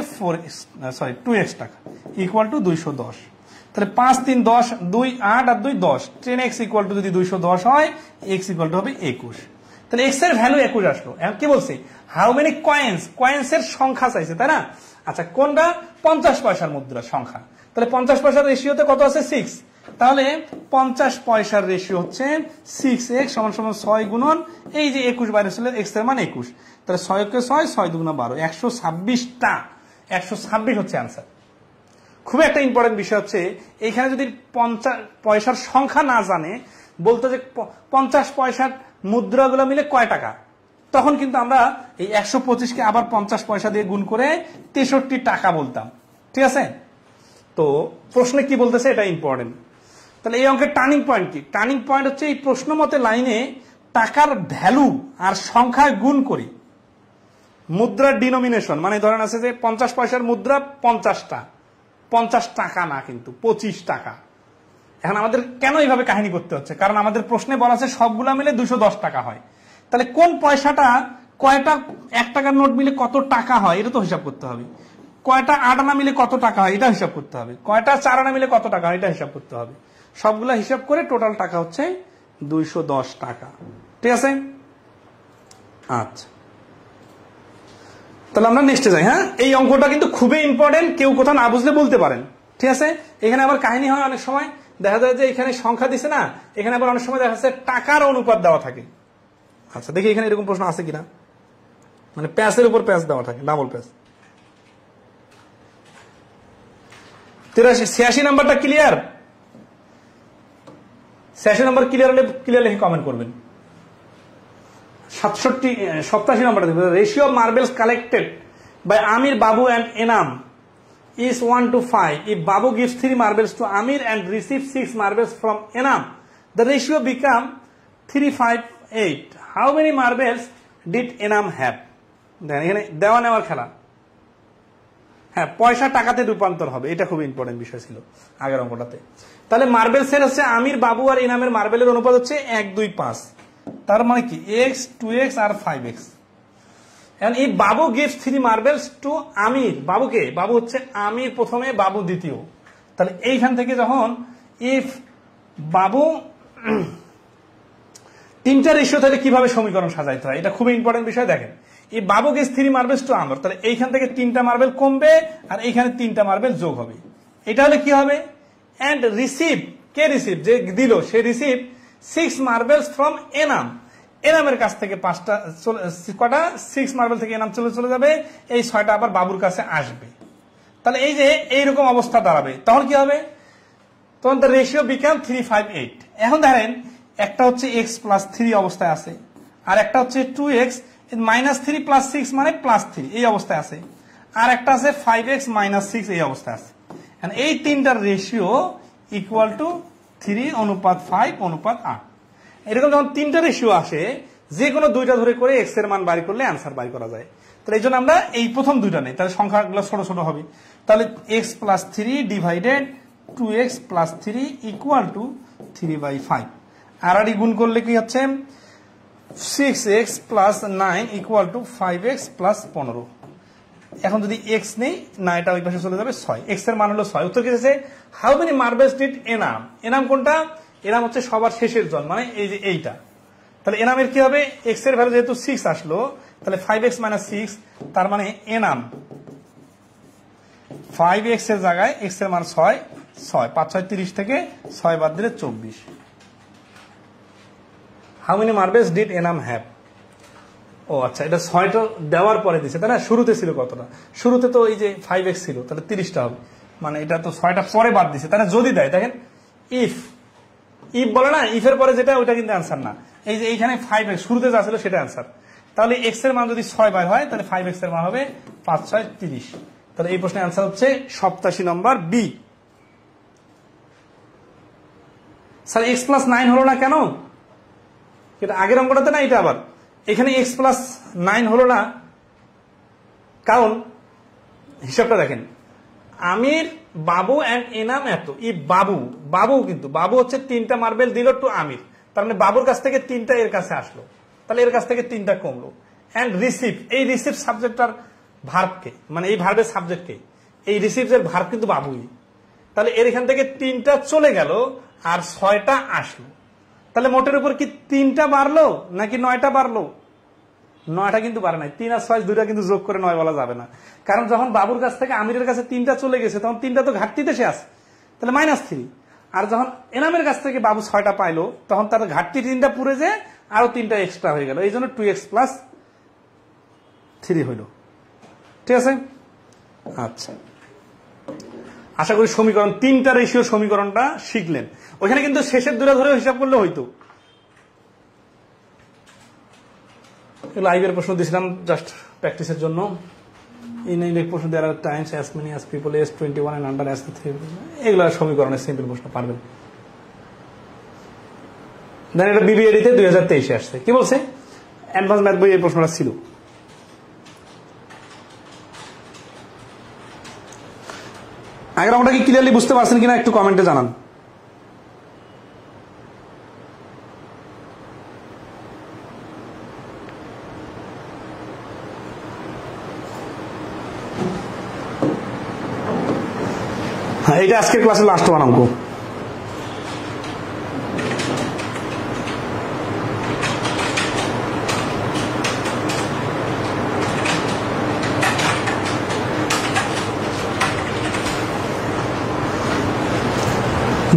2x টাকা, ইকুয়াল টু 210। তাহলে 5 3 10, 2 8 আর 2 10, 10x ইকুয়াল টু যদি 210 হয়, x ইকুয়াল টু হবে 21। তাহলে x এর ভ্যালু 21 আসলো। এখন কি বলছে, হাউ মেনি কয়েন্স, কয়েন্স এর সংখ্যা চাইছে, তাই না? আচ্ছা, কোনটা? 50 পয়সার মুদ্রার সংখ্যা। তাহলে 50 পয়সার রেশিওতে কত আছে? 6। তাহলে 50 পয়সার রেশিও হচ্ছে 6x সমান সমান 6 গুণন এই যে 21 বাইরে ছিল, x এর মান 21। তাহলে 6 কে 6, 6 দুগুণা 12, 126টা, 126 হচ্ছে आंसर। খুব একটা ইম্পর্টেন্ট বিষয় হচ্ছে এইখানে যদি 50 পয়সার সংখ্যা না জানে, বলতো যে 50 পয়সার মুদ্রাগুলো মিলে কয় টাকা, তখন কিন্তু আমরা এই 125 কে আবার 50 পয়সা দিয়ে গুণ করে 63 টাকা বলতাম। ঠিক আছে? তো প্রশ্নে কি বলতেছে এটা ইম্পর্টেন্ট। তাহলে এই অঙ্কের টার্নিং পয়েন্ট কি? টার্নিং পয়েন্ট হচ্ছে এই প্রশ্ন মতে লাইনে টাকার ভ্যালু আর সংখ্যায় গুণ করি মুদ্রার ডিনোমিনেশন, মানে ধরেন আছে যে 50 পয়সার মুদ্রা 50টা, 50 টাকা না কিন্তু 25 টাকা। এখন আমাদের কেন এইভাবে কাহিনী করতে হচ্ছে? কারণ আমাদের প্রশ্নে বলা আছে সবগুলা মিলে 210 টাকা হয়। তাহলে কোন পয়সাটা, কয়টা 1 টাকার নোট মিলে কত টাকা হয় এটা তো হিসাব করতে হবে। কয়টা 8 আনা মিলে কত টাকা হয় এটা হিসাব করতে হবে। কয়টা 4 আনা মিলে কত টাকা হয় এটা হিসাব করতে হবে। সবগুলা হিসাব করে টোটাল টাকা হচ্ছে 210 টাকা। ঠিক আছে? আচ্ছা, তাহলে আমরা নেক্সটে যাই। হ্যাঁ, এই অঙ্কটা কিন্তু খুবই ইম্পর্টেন্ট, কেউ কোথাও না বুঝলে বলতে পারেন। ঠিক আছে? এখানে আবার কাহিনী হয় অনেক সময়, দেখা যায় যে এখানে সংখ্যা দিছে না, এখানে আবার অনেক সময় দেখা যাচ্ছে টাকার অনুপাত দেওয়া থাকে। আচ্ছা, দেখি এখানে এরকম প্রশ্ন আছে কিনা, মানে প্যাসের উপর প্যাস দেওয়া থাকে, ডাবল প্যাস। 86 নাম্বারটা ক্লিয়ার? 86 নাম্বার ক্লিয়ার হলে ক্লিয়ার লিখে কমেন্ট করবেন। 87 নাম্বারটা দেখবেন, ratio of marbles collected by Amir, Babu and Enam is 1:5. If Babu gives 3 marbles to Amir and receives 6 marbles from Enam, the ratio become 3:5:8. How many marbles did Enam have? এখানে দেওয়া নেওয়ার খেলা। হ্যাঁ, পয়সা টাকাতে রূপান্তর হবে, এটা খুব ইম্পর্টেন্ট বিষয় ছিল আগের অঙ্কটাতে। তাহলে মার্বেলস এর হচ্ছে আমির, বাবু আর এনামের মার্বেলের অনুপাত হচ্ছে 1 2 5। তার মানে কি x 2x R 5x। And if Babu gives 3 marbles to Amir, বাবুকে, বাবু হচ্ছে আমির প্রথমে, বাবু দ্বিতীয়। তাহলে এইখান থেকে যখন ইফ বাবু তিনটা রেশিও, তাহলে কিভাবে সমীকরণ সাজাইতে হয় এটা খুবই ইম্পর্টেন্ট বিষয়। দেখেন, এই বাবু গিভস 3 marbles to Amir, তাহলে এইখান থেকে 3টা মার্বেল কমবে আর এইখানে 3টা মার্বেল যোগ হবে। এটা হলে কি হবে? এন্ড রিসিভ, কে রিসিভ? যে দিল সে রিসিভ 6 marbles from Enam, এনামের কাছ থেকে 5টা, কটা 6 মার্বেল থেকে এনাম চলে যাবে, এই 6টা আবার বাবুর কাছে আসবে। তাহলে এই যে এইরকম অবস্থা দাঁড়াবে, তখন কি হবে? তখন দ্য রেশিও বিকাম 3:5:8। এখন দেখেন, একটা হচ্ছে x প্লাস 3 অবস্থায় আছে, আর একটা হচ্ছে 2x -3 + 6 মানে +3 এই অবস্থায় আছে, আর একটা আছে 5x - 6 এই অবস্থায় আছে। এই তিনটার রেশিও ইকুয়াল টু 3:5:8। এরকম যখন তিনটা রেশিও আসে, যে কোনো দুইটা ধরে করে x এর মান বাড়ি করলে আনসার বাড়ি করা যায়। তাহলে এই জন্য আমরা এই প্রথম দুইটা নেই, তাহলে সংখ্যাগুলো ছোট ছোট হবে। তাহলে x + 3 divided 2x + 3 equal to 3/5। আর গুণ করলে কি হচ্ছে 6x + 9 ইকুয়াল টু 5x + 15। এখন যদি x নেই না, এটা ওই পাশে চলে যাবে 6। x এর মান হলো 6। উত্তর কি আছে? How many marbles did Enam? Enam কোনটা? এনাম হচ্ছে সবার শেষের জন, মানে এই যে এইটা। তাহলে এনামের কি হবে? x এর ভ্যালু যেহেতু 6 আসলো, তাহলে 5x - 6, তার মানে এনাম 5x এর জায়গায় x এর মান 6, 5 6 30 থেকে 6 বাদ দিলে 24। How many marbles did Enam have? ও আচ্ছা, এটা 6টা দেওয়ার পরে দিছে, তাই না? শুরুতে ছিল কতটা? শুরুতে তো এই যে 5x ছিল, তাহলে 30টা হবে, মানে এটা তো 6টা পরে বাদ দিছে, তাহলে যদি দেয়, দেখেন ইফ বলে না, ইফের পরে যেটা ওইটা কিন্তু অ্যান্সার না। এই যে এইখানে 5x শুরুতে যা ছিল সেটা অ্যান্সার। তাহলে x এর মান যদি 6 বার হয়, তাহলে 5x এর মান হবে 5 6 30। তাহলে এই প্রশ্নের অ্যান্সার হচ্ছে 87 নম্বর বি। স্যার এক্স প্লাস 9 হলো না কেন? এটা আগের অঙ্কটাতে না, এটা আবার এখানে এক্স প্লাস 9 হলো না কারণ হিসাবটা দেখেন, আমির, বাবু অ্যান্ড এনাম এত। এই বাবু কিন্তু বাবু হচ্ছে 3টা মার্বেল দিল টু আমির, তার মানে বাবুর কাছ থেকে 3টা এর কাছে আসলো, তাহলে এর কাছ থেকে 3টা কমলো। অ্যান্ড রিসিভ, এই রিসিভ সাবজেক্টটার ভার্বকে, মানে এই ভার্বের সাবজেক্টকে, এই রিসিভের ভার্ব কিন্তু বাবুই, তাহলে এর এখান থেকে 3টা চলে গেল আর 6টা আসলো। তাহলে মোটের উপর কি 3টা বাড়লো নাকি 9টা বাড়লো? 9টা কিন্তু বাড়ে নাই। 3 আর 6 দুইটা কিন্তু যোগ করে 9 বলা যাবে না, কারণ যখন বাবুর কাছ থেকে আমিরের কাছে 3টা চলে গেছে তখন 3টা তো ঘাটতিতে সে আছে, তাহলে -3। আর যখন এনামের কাছ থেকে বাবু 6টা পাইলো তখন তার ঘাটতি 3টা পুরে যে আরো 3টা এক্সট্রা হয়ে গেল, এই জন্য 2x + 3 হইল। ঠিক আছে, আচ্ছা আশা করি সমীকরণ 3টা রেশিও সমীকরণটা শিখলেন। ওখানে কিন্তু শেষের দুটো ধরে হিসাব করলে হইতো। লাইভের প্রশ্ন দিয়েছিলাম জাস্ট প্র্যাকটিসের জন্য। ইনডাইরেক্ট প্রশ্ন দেওয়ার times as many as people age 21 and under as 3, এগুলো সমীকরণের সিম্পল প্রশ্ন পারবেন। দেন এটা বিবিএডিতে 2023 আসছে। কি বলছে? অ্যাডভান্স ম্যাথ বই এই প্রশ্নটা ছিল। আগের অঙ্কটা কি ক্লিয়ারলি বুঝতে পারছেন কিনা একটু কমেন্টে জানান। হ্যাঁ, এটা আজকের ক্লাসের লাস্ট ওয়ান অঙ্ক।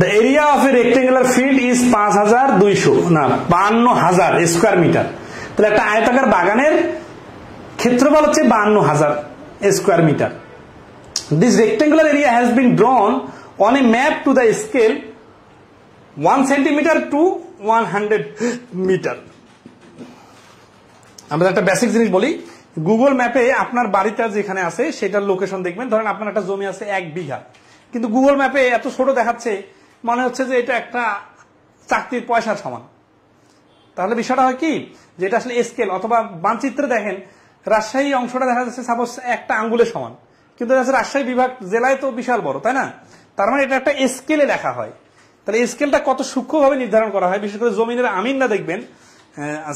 The area of a rectangular field is 5200 না 52000 স্কয়ার মিটার। তাহলে একটা আয়তাকার বাগানের ক্ষেত্রফল হচ্ছে 52000 square metre. This rectangular area has been drawn on a map to the scale 1 centimeter to 100 meter. আমরা একটা বেসিক জিনিস বলি, গুগল ম্যাপে আপনার বাড়িটা যেখানে আছে সেটার লোকেশন দেখবেন। ধরেন আপনার একটা জমি আছে 1 বিঘা, কিন্তু গুগল ম্যাপে এত ছোট দেখাচ্ছে মনে হচ্ছে যে এটা একটা চাকরির পয়সার সমান। তাহলে বিষয়টা হয় কি, যে এটা আসলে স্কেল, অথবা মানচিত্রে দেখেন রাজশাহী অংশটা দেখা যাচ্ছে সাপোজ একটা আঙ্গুলের সমান, কিন্তু রাজশাহী বিভাগ জেলায় তো বিশাল বড়, তাই না? তার মানে এটা একটা স্কেলে লেখা হয়। তাহলে স্কেলটা কত সূক্ষ্মভাবে নির্ধারণ করা হয়, বিশেষ করে জমিনের আমিনরা দেখবেন,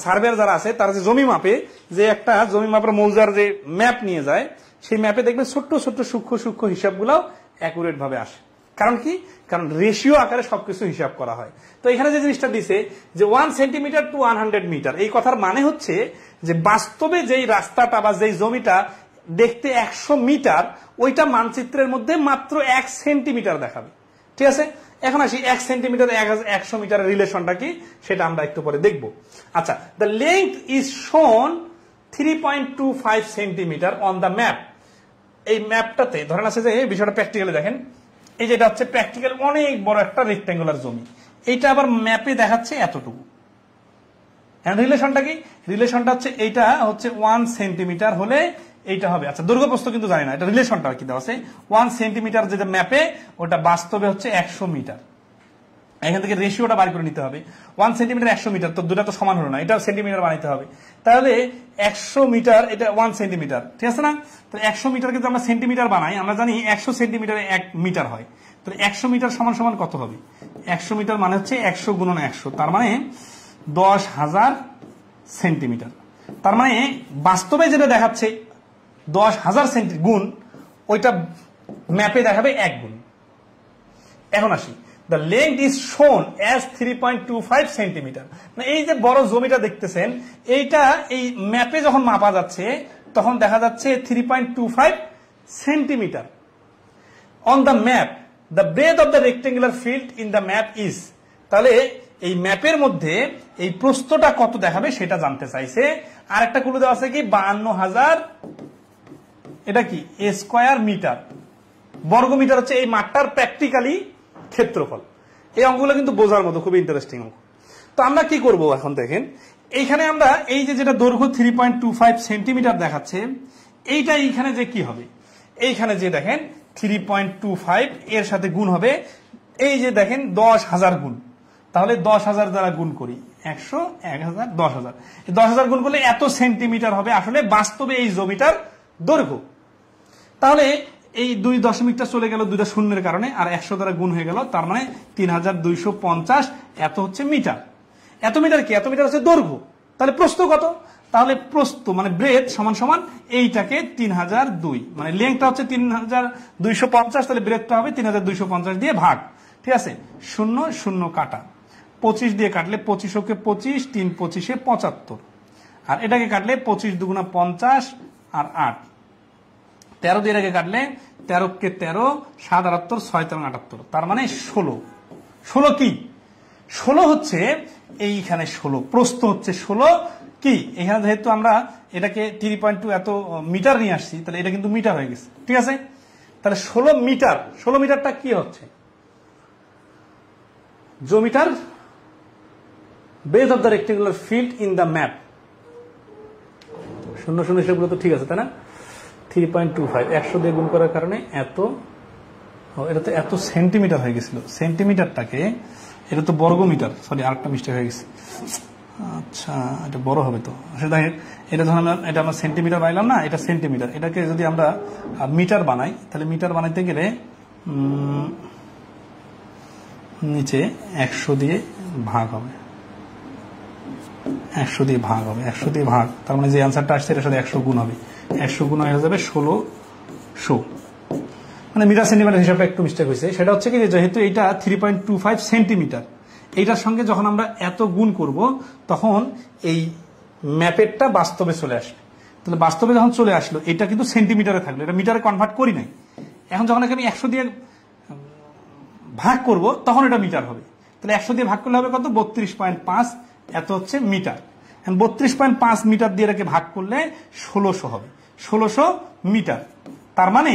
সার্ভেয়ার যারা আছে তারা যে জমি মাপে, যে একটা জমি মাপের মৌজার যে ম্যাপ নিয়ে যায়, সেই ম্যাপে দেখবেন ছোট্ট ছোট্ট সূক্ষ্ম হিসাবগুলো অ্যাকুরেট ভাবে আসে। কারণ কি? কারণ রেশিও আকারে সবকিছু হিসাব করা হয়। তো এখানে যে জিনিসটা দিছে যে 1 সেন্টিমিটার টু 100 মিটার, এই কথার মানে হচ্ছে যে বাস্তবে যেই রাস্তাটা বা যেই জমিটা দেখতে 100 মিটার, ওইটা মানচিত্রের মধ্যে মাত্র 1 সেন্টিমিটার দেখাবে। ঠিক আছে, এখন আসি 1 সেন্টিমিটার 100 মিটারের রিলেশনটা কি সেটা আমরা একটু পরে দেখব। আচ্ছা, দ্য লেংথ ইজ শোন 3.25 সেন্টিমিটার অন দ্য ম্যাপ। এই ম্যাপটাতে ধরেন আছে যে এই বিষয়টা প্র্যাকটিক্যালি দেখেন, এই যেটা হচ্ছে প্র্যাকটিক্যাল অনেক বড় একটা রেক্ট্যাঙ্গুলার জমি, এইটা আবার ম্যাপে দেখাচ্ছে এতটুকু। রিলেশনটা কি? রিলেশনটা হচ্ছে এইটা হচ্ছে 1 সেন্টিমিটার হলে এইটা হবে। আচ্ছা, দৈর্ঘ্য কিন্তু জানি না, এটা রিলেশনটা কি দেওয়া আছে 1 সেন্টিমিটার যেটা ম্যাপে, ওটা বাস্তবে হচ্ছে 100 মিটার। এখান থেকে রেশিওটা বার করে নিতে হবে। 1 সেন্টিমিটার 100 মিটার, তো দুটা তো সমান হলো না, এটা সেন্টিমিটার বানাইতে হবে। তাহলে 100 মিটার এটা 1 সেন্টিমিটার, ঠিক আছে না? তাহলে 100 মিটার কিন্তু আমরা সেন্টিমিটার বানাই, আমরা জানি 100 সেন্টিমিটারে 1 মিটার হয়। তাহলে 100 মিটার সমান সমান কত হবে? 100 মিটার মানে হচ্ছে 100 গুণন 100, তার মানে 10,000 সেন্টিমিটার। তার মানে বাস্তবে যেটা দেখাচ্ছে 10,000 সেন্টি গুণ, ওইটা ম্যাপে দেখাবে 1 গুণ। এখন আসি, the length is shown as 3.25 centimetre. এই যে বড় জমিটা দেখতেছেন, এইটা এই ম্যাপে যখন মাপা যাচ্ছে তখন দেখা যাচ্ছে 3.25 centimetre. on the map the breadth of the rectangular field in the map is, তাহলে এই ম্যাপের মধ্যে এই প্রস্থটা কত দেখাবে সেটা জানতে চাইছে। আর একটা ক্লু দেওয়া আছে কি 52,000, এটা কি স্কয়ার মিটার, বর্গ মিটার হচ্ছে এই মাঠটার প্র্যাকটিক্যালি ক্ষেত্রফল। এই অঙ্কগুলো কিন্তু বোঝার মতো, খুবই ইন্টারেস্টিং অঙ্ক। তো আমরা কি করব এখন দেখেন, এইখানে আমরা এই যে যেটা দৈর্ঘ্য 3.25 সেন্টিমিটার দেখাচ্ছে, এইটা এইখানে যে কি হবে, এইখানে যে দেখেন 3.25 এর সাথে গুণ হবে, এই যে দেখেন 10,000 গুণ, তাহলে 10,000 দ্বারা গুণ করি 100, 1000, 10,000, 10,000 গুণ করলে এত সেন্টিমিটার হবে আসলে বাস্তবে এই জমিটার দৈর্ঘ্য। তাহলে এই 2 দশমিকটা চলে গেল 2টা শূন্যের কারণে, আর 100 দ্বারা গুণ হয়ে গেল, তার মানে 3250 এত হচ্ছে মিটার। এত মিটার কি? এত মিটার হচ্ছে দৈর্ঘ্য। তাহলে প্রস্থ কত? তাহলে প্রস্থ মানে ব্রেথ সমান সমান এইটাকে 3002, মানে লেংথটা হচ্ছে 3250, তাহলে ব্রেথটা হবে 3250 দিয়ে ভাগ। ঠিক আছে, 0 0 কাটা, 25 দিয়ে কাটলে 25 কে 25, 3 25 75, আর এটাকে কাটলে 25 দুগুণা 50 আর 8, 13 দিয়ে এটাকে কাটলে 13 কে 13, 7 78, 6 13 78, তার মানে 16। 16 কি? 16 হচ্ছে এইখানে 16, প্রস্থ হচ্ছে 16 কি, এখানে যেহেতু আমরা এটাকে 3.2 এত মিটার নিয়ে আসছি, তাহলে এটা কিন্তু মিটার হয়ে গেছে। ঠিক আছে, তাহলে 16 মিটার। 16 মিটারটা কি হচ্ছে? জমিটার base of the rectangular field in the map. 0 0 সেগুলো তো ঠিক আছে, তাই না? 3.25 100 দিয়ে গুণ করার কারণে এত, এটা তো এত সেন্টিমিটার হয়ে গেছিল। সেন্টিমিটারটাকে, এটা তো বর্গ মিটার, সরি আরেকটা মিস্টেক হয়ে গেছে। আচ্ছা, এটা বড় হবে তো, সেটা এটা ধরুন এটা আমরা সেন্টিমিটার পাইলাম না, এটা সেন্টিমিটার। এটাকে যদি আমরা মিটার বানাই, তাহলে মিটার বানাইতে গেলে নিচে 100 দিয়ে ভাগ হবে, 100 দিয়ে ভাগ হবে, 100 দিয়ে ভাগ, তার মানে যে অ্যান্সারটা আসছে এটার সাথে 100 গুণ হবে, 100 গুণ হয়ে যাবে 1600। মানে মিটার সেন্টিমিটার হিসাবটা একটু মিস্টেক হয়েছে। সেটা হচ্ছে কি, যেহেতু এটা 3.25 সেন্টিমিটার, এইটার সঙ্গে যখন আমরা এত গুণ করব তখন এই ম্যাপেরটা বাস্তবে চলে আসবে। তাহলে বাস্তবে যখন চলে আসলো, এটা কিন্তু সেন্টিমিটারে থাকলো, এটা মিটারে কনভার্ট করি নাই। এখন যখন আমি 100 দিয়ে ভাগ করব তখন এটা মিটার হবে। তাহলে 100 দিয়ে ভাগ করলে হবে কত? 32.5, এত হচ্ছে মিটার। 32.5 মিটার দিয়ে এটাকে ভাগ করলে 1600 হবে, 1600 মিটার। তার মানে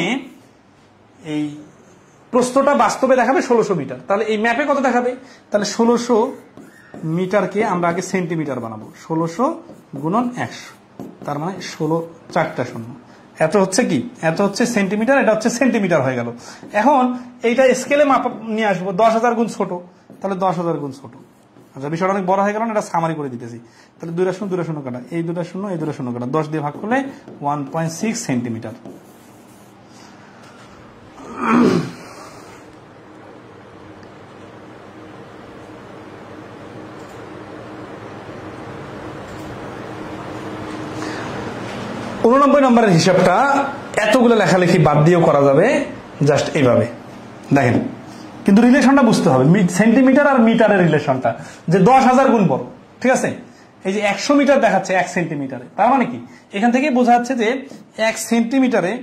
এই প্রস্থটা বাস্তবে দেখাবে 1600 মিটার। তাহলে এই ম্যাপে কত দেখাবে? তাহলে 1600 মিটারকে আমরা আগে সেন্টিমিটার বানাবো, 1600 গুণন 100, তার মানে 16 4টা শূন্য, এত হচ্ছে কি? এত হচ্ছে সেন্টিমিটার, এটা হচ্ছে সেন্টিমিটার হয়ে গেল। এখন এইটা স্কেলে মাপ নিয়ে আসবো, 10,000 গুণ ছোট, তাহলে 10,000 গুণ ছোট। আচ্ছা, বিষয়টা অনেক বড় হয়ে গেল, এটা সামারি করে দিতেছি। তাহলে 2টা শূন্য 2টা শূন্য কাটা, এই 2টা শূন্য এই 2টা শূন্য কাটা, 10 দিয়ে ভাগ করলে 1.6 সেন্টিমিটার। উননব্বই নম্বরের হিসাবটা এতগুলো লেখালেখি বাদ দিয়েও করা যাবে, জাস্ট এইভাবে দেখেন। কিন্তু রিলেশনটা বুঝতে হবে, সেন্টিমিটার আর মিটারের রিলেশনটা, যে 10,000 গুণ বড়। ঠিক আছে, এই যে 100 মিটার দেখাচ্ছে 1 সেন্টিমিটারে, তার মানে কি? এখান থেকে বোঝা যাচ্ছে যে 1 সেন্টিমিটারে,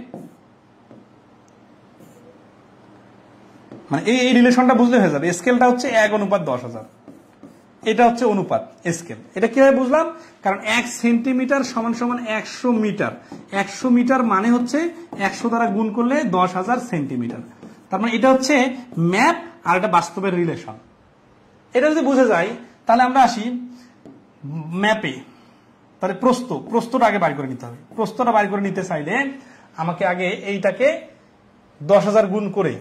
মানে এই রিলেশনটা বুঝলে হয়ে যাবে। স্কেলটা হচ্ছে 1:10,000, এটা হচ্ছে অনুপাত স্কেল। এটা কিভাবে বুঝলাম? কারণ 1 সেন্টিমিটার সমান সমান 100 মিটার, 100 মিটার মানে হচ্ছে 100 দ্বারা গুণ করলে 10,000 সেন্টিমিটার। তার মানে এটা হচ্ছে ম্যাপ আর এটা বাস্তবের রিলেশন। এটা যদি বুঝে যায় তাহলে আমরা আসি ম্যাপে। তাহলে প্রস্থটা আগে বাইর করে নিতে হবে। প্রস্থটা বাইর করে নিতে চাইলে আমাকে আগে এইটাকে 10,000 গুণ করে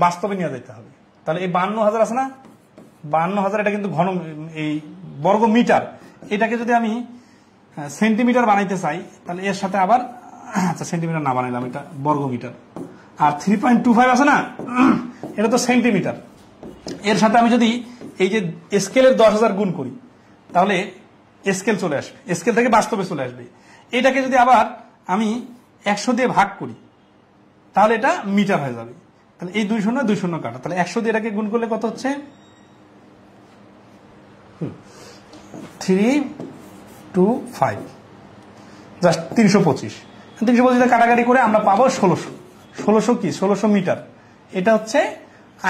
বাস্তবে নিয়ে যেতে হবে। তাহলে এই 52,000 আছে না, 52,000, এটা কিন্তু ঘন এই বর্গ মিটার। এটাকে যদি আমি সেন্টিমিটার বানাইতে চাই তাহলে এর সাথে আবার, আচ্ছা সেন্টিমিটার না বানাইলাম, এটা বর্গ মিটার। আর 3.25 আছে না, এটা তো সেন্টিমিটার। এর সাথে আমি যদি এই যে স্কেলের 10,000 গুণ করি তাহলে স্কেল চলে আসবে, স্কেল থেকে বাস্তবে চলে আসবে। এটাকে যদি আবার আমি 100 দিয়ে ভাগ করি তাহলে এটা মিটার হয়ে যাবে। তাহলে এই 2 শূন্য 2 শূন্য কাটা, তাহলে 100 দিয়ে এটাকে গুণ করলে কত হচ্ছে? 325, জাস্ট 325। 325 কাটাকাটি করে আমরা পাবো 1600। 1600 কি? 1600 মিটার। এটা হচ্ছে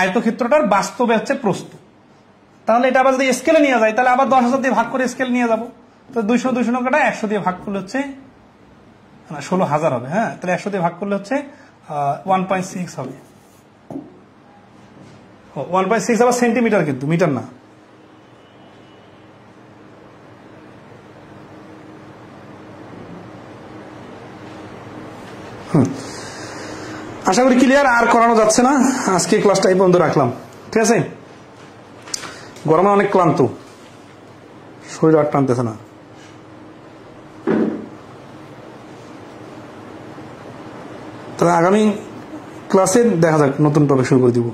আয়তক্ষেত্রটার বাস্তবে হচ্ছে প্রস্থ। তাহলে এটা আবার যদি স্কেলে নিয়ে যায় তাহলে আবার 10,000 দিয়ে ভাগ করে স্কেল নিয়ে যাবো। তো 200 2 শূন্য কাটা, 100 দিয়ে ভাগ করলে হচ্ছে 16,000 হবে। হ্যাঁ, তাহলে 100 দিয়ে ভাগ করলে হচ্ছে 1.6 হবে। 1.6 আবার সেন্টিমিটার, কিন্তু মিটার না। আশা করি ক্লিয়ার, আর করানো যাচ্ছে না, আজকে ক্লাসটা এই পর্যন্ত রাখলাম। ঠিক আছে, গরমে অনেক ক্লান্ত, শরীর আর টানতেছে না। তাহলে আগামী ক্লাসে দেখা যাক, নতুন টপিক শুরু করে দিব।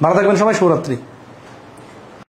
ভালো থাকবেন সবাই, শুভরাত্রি।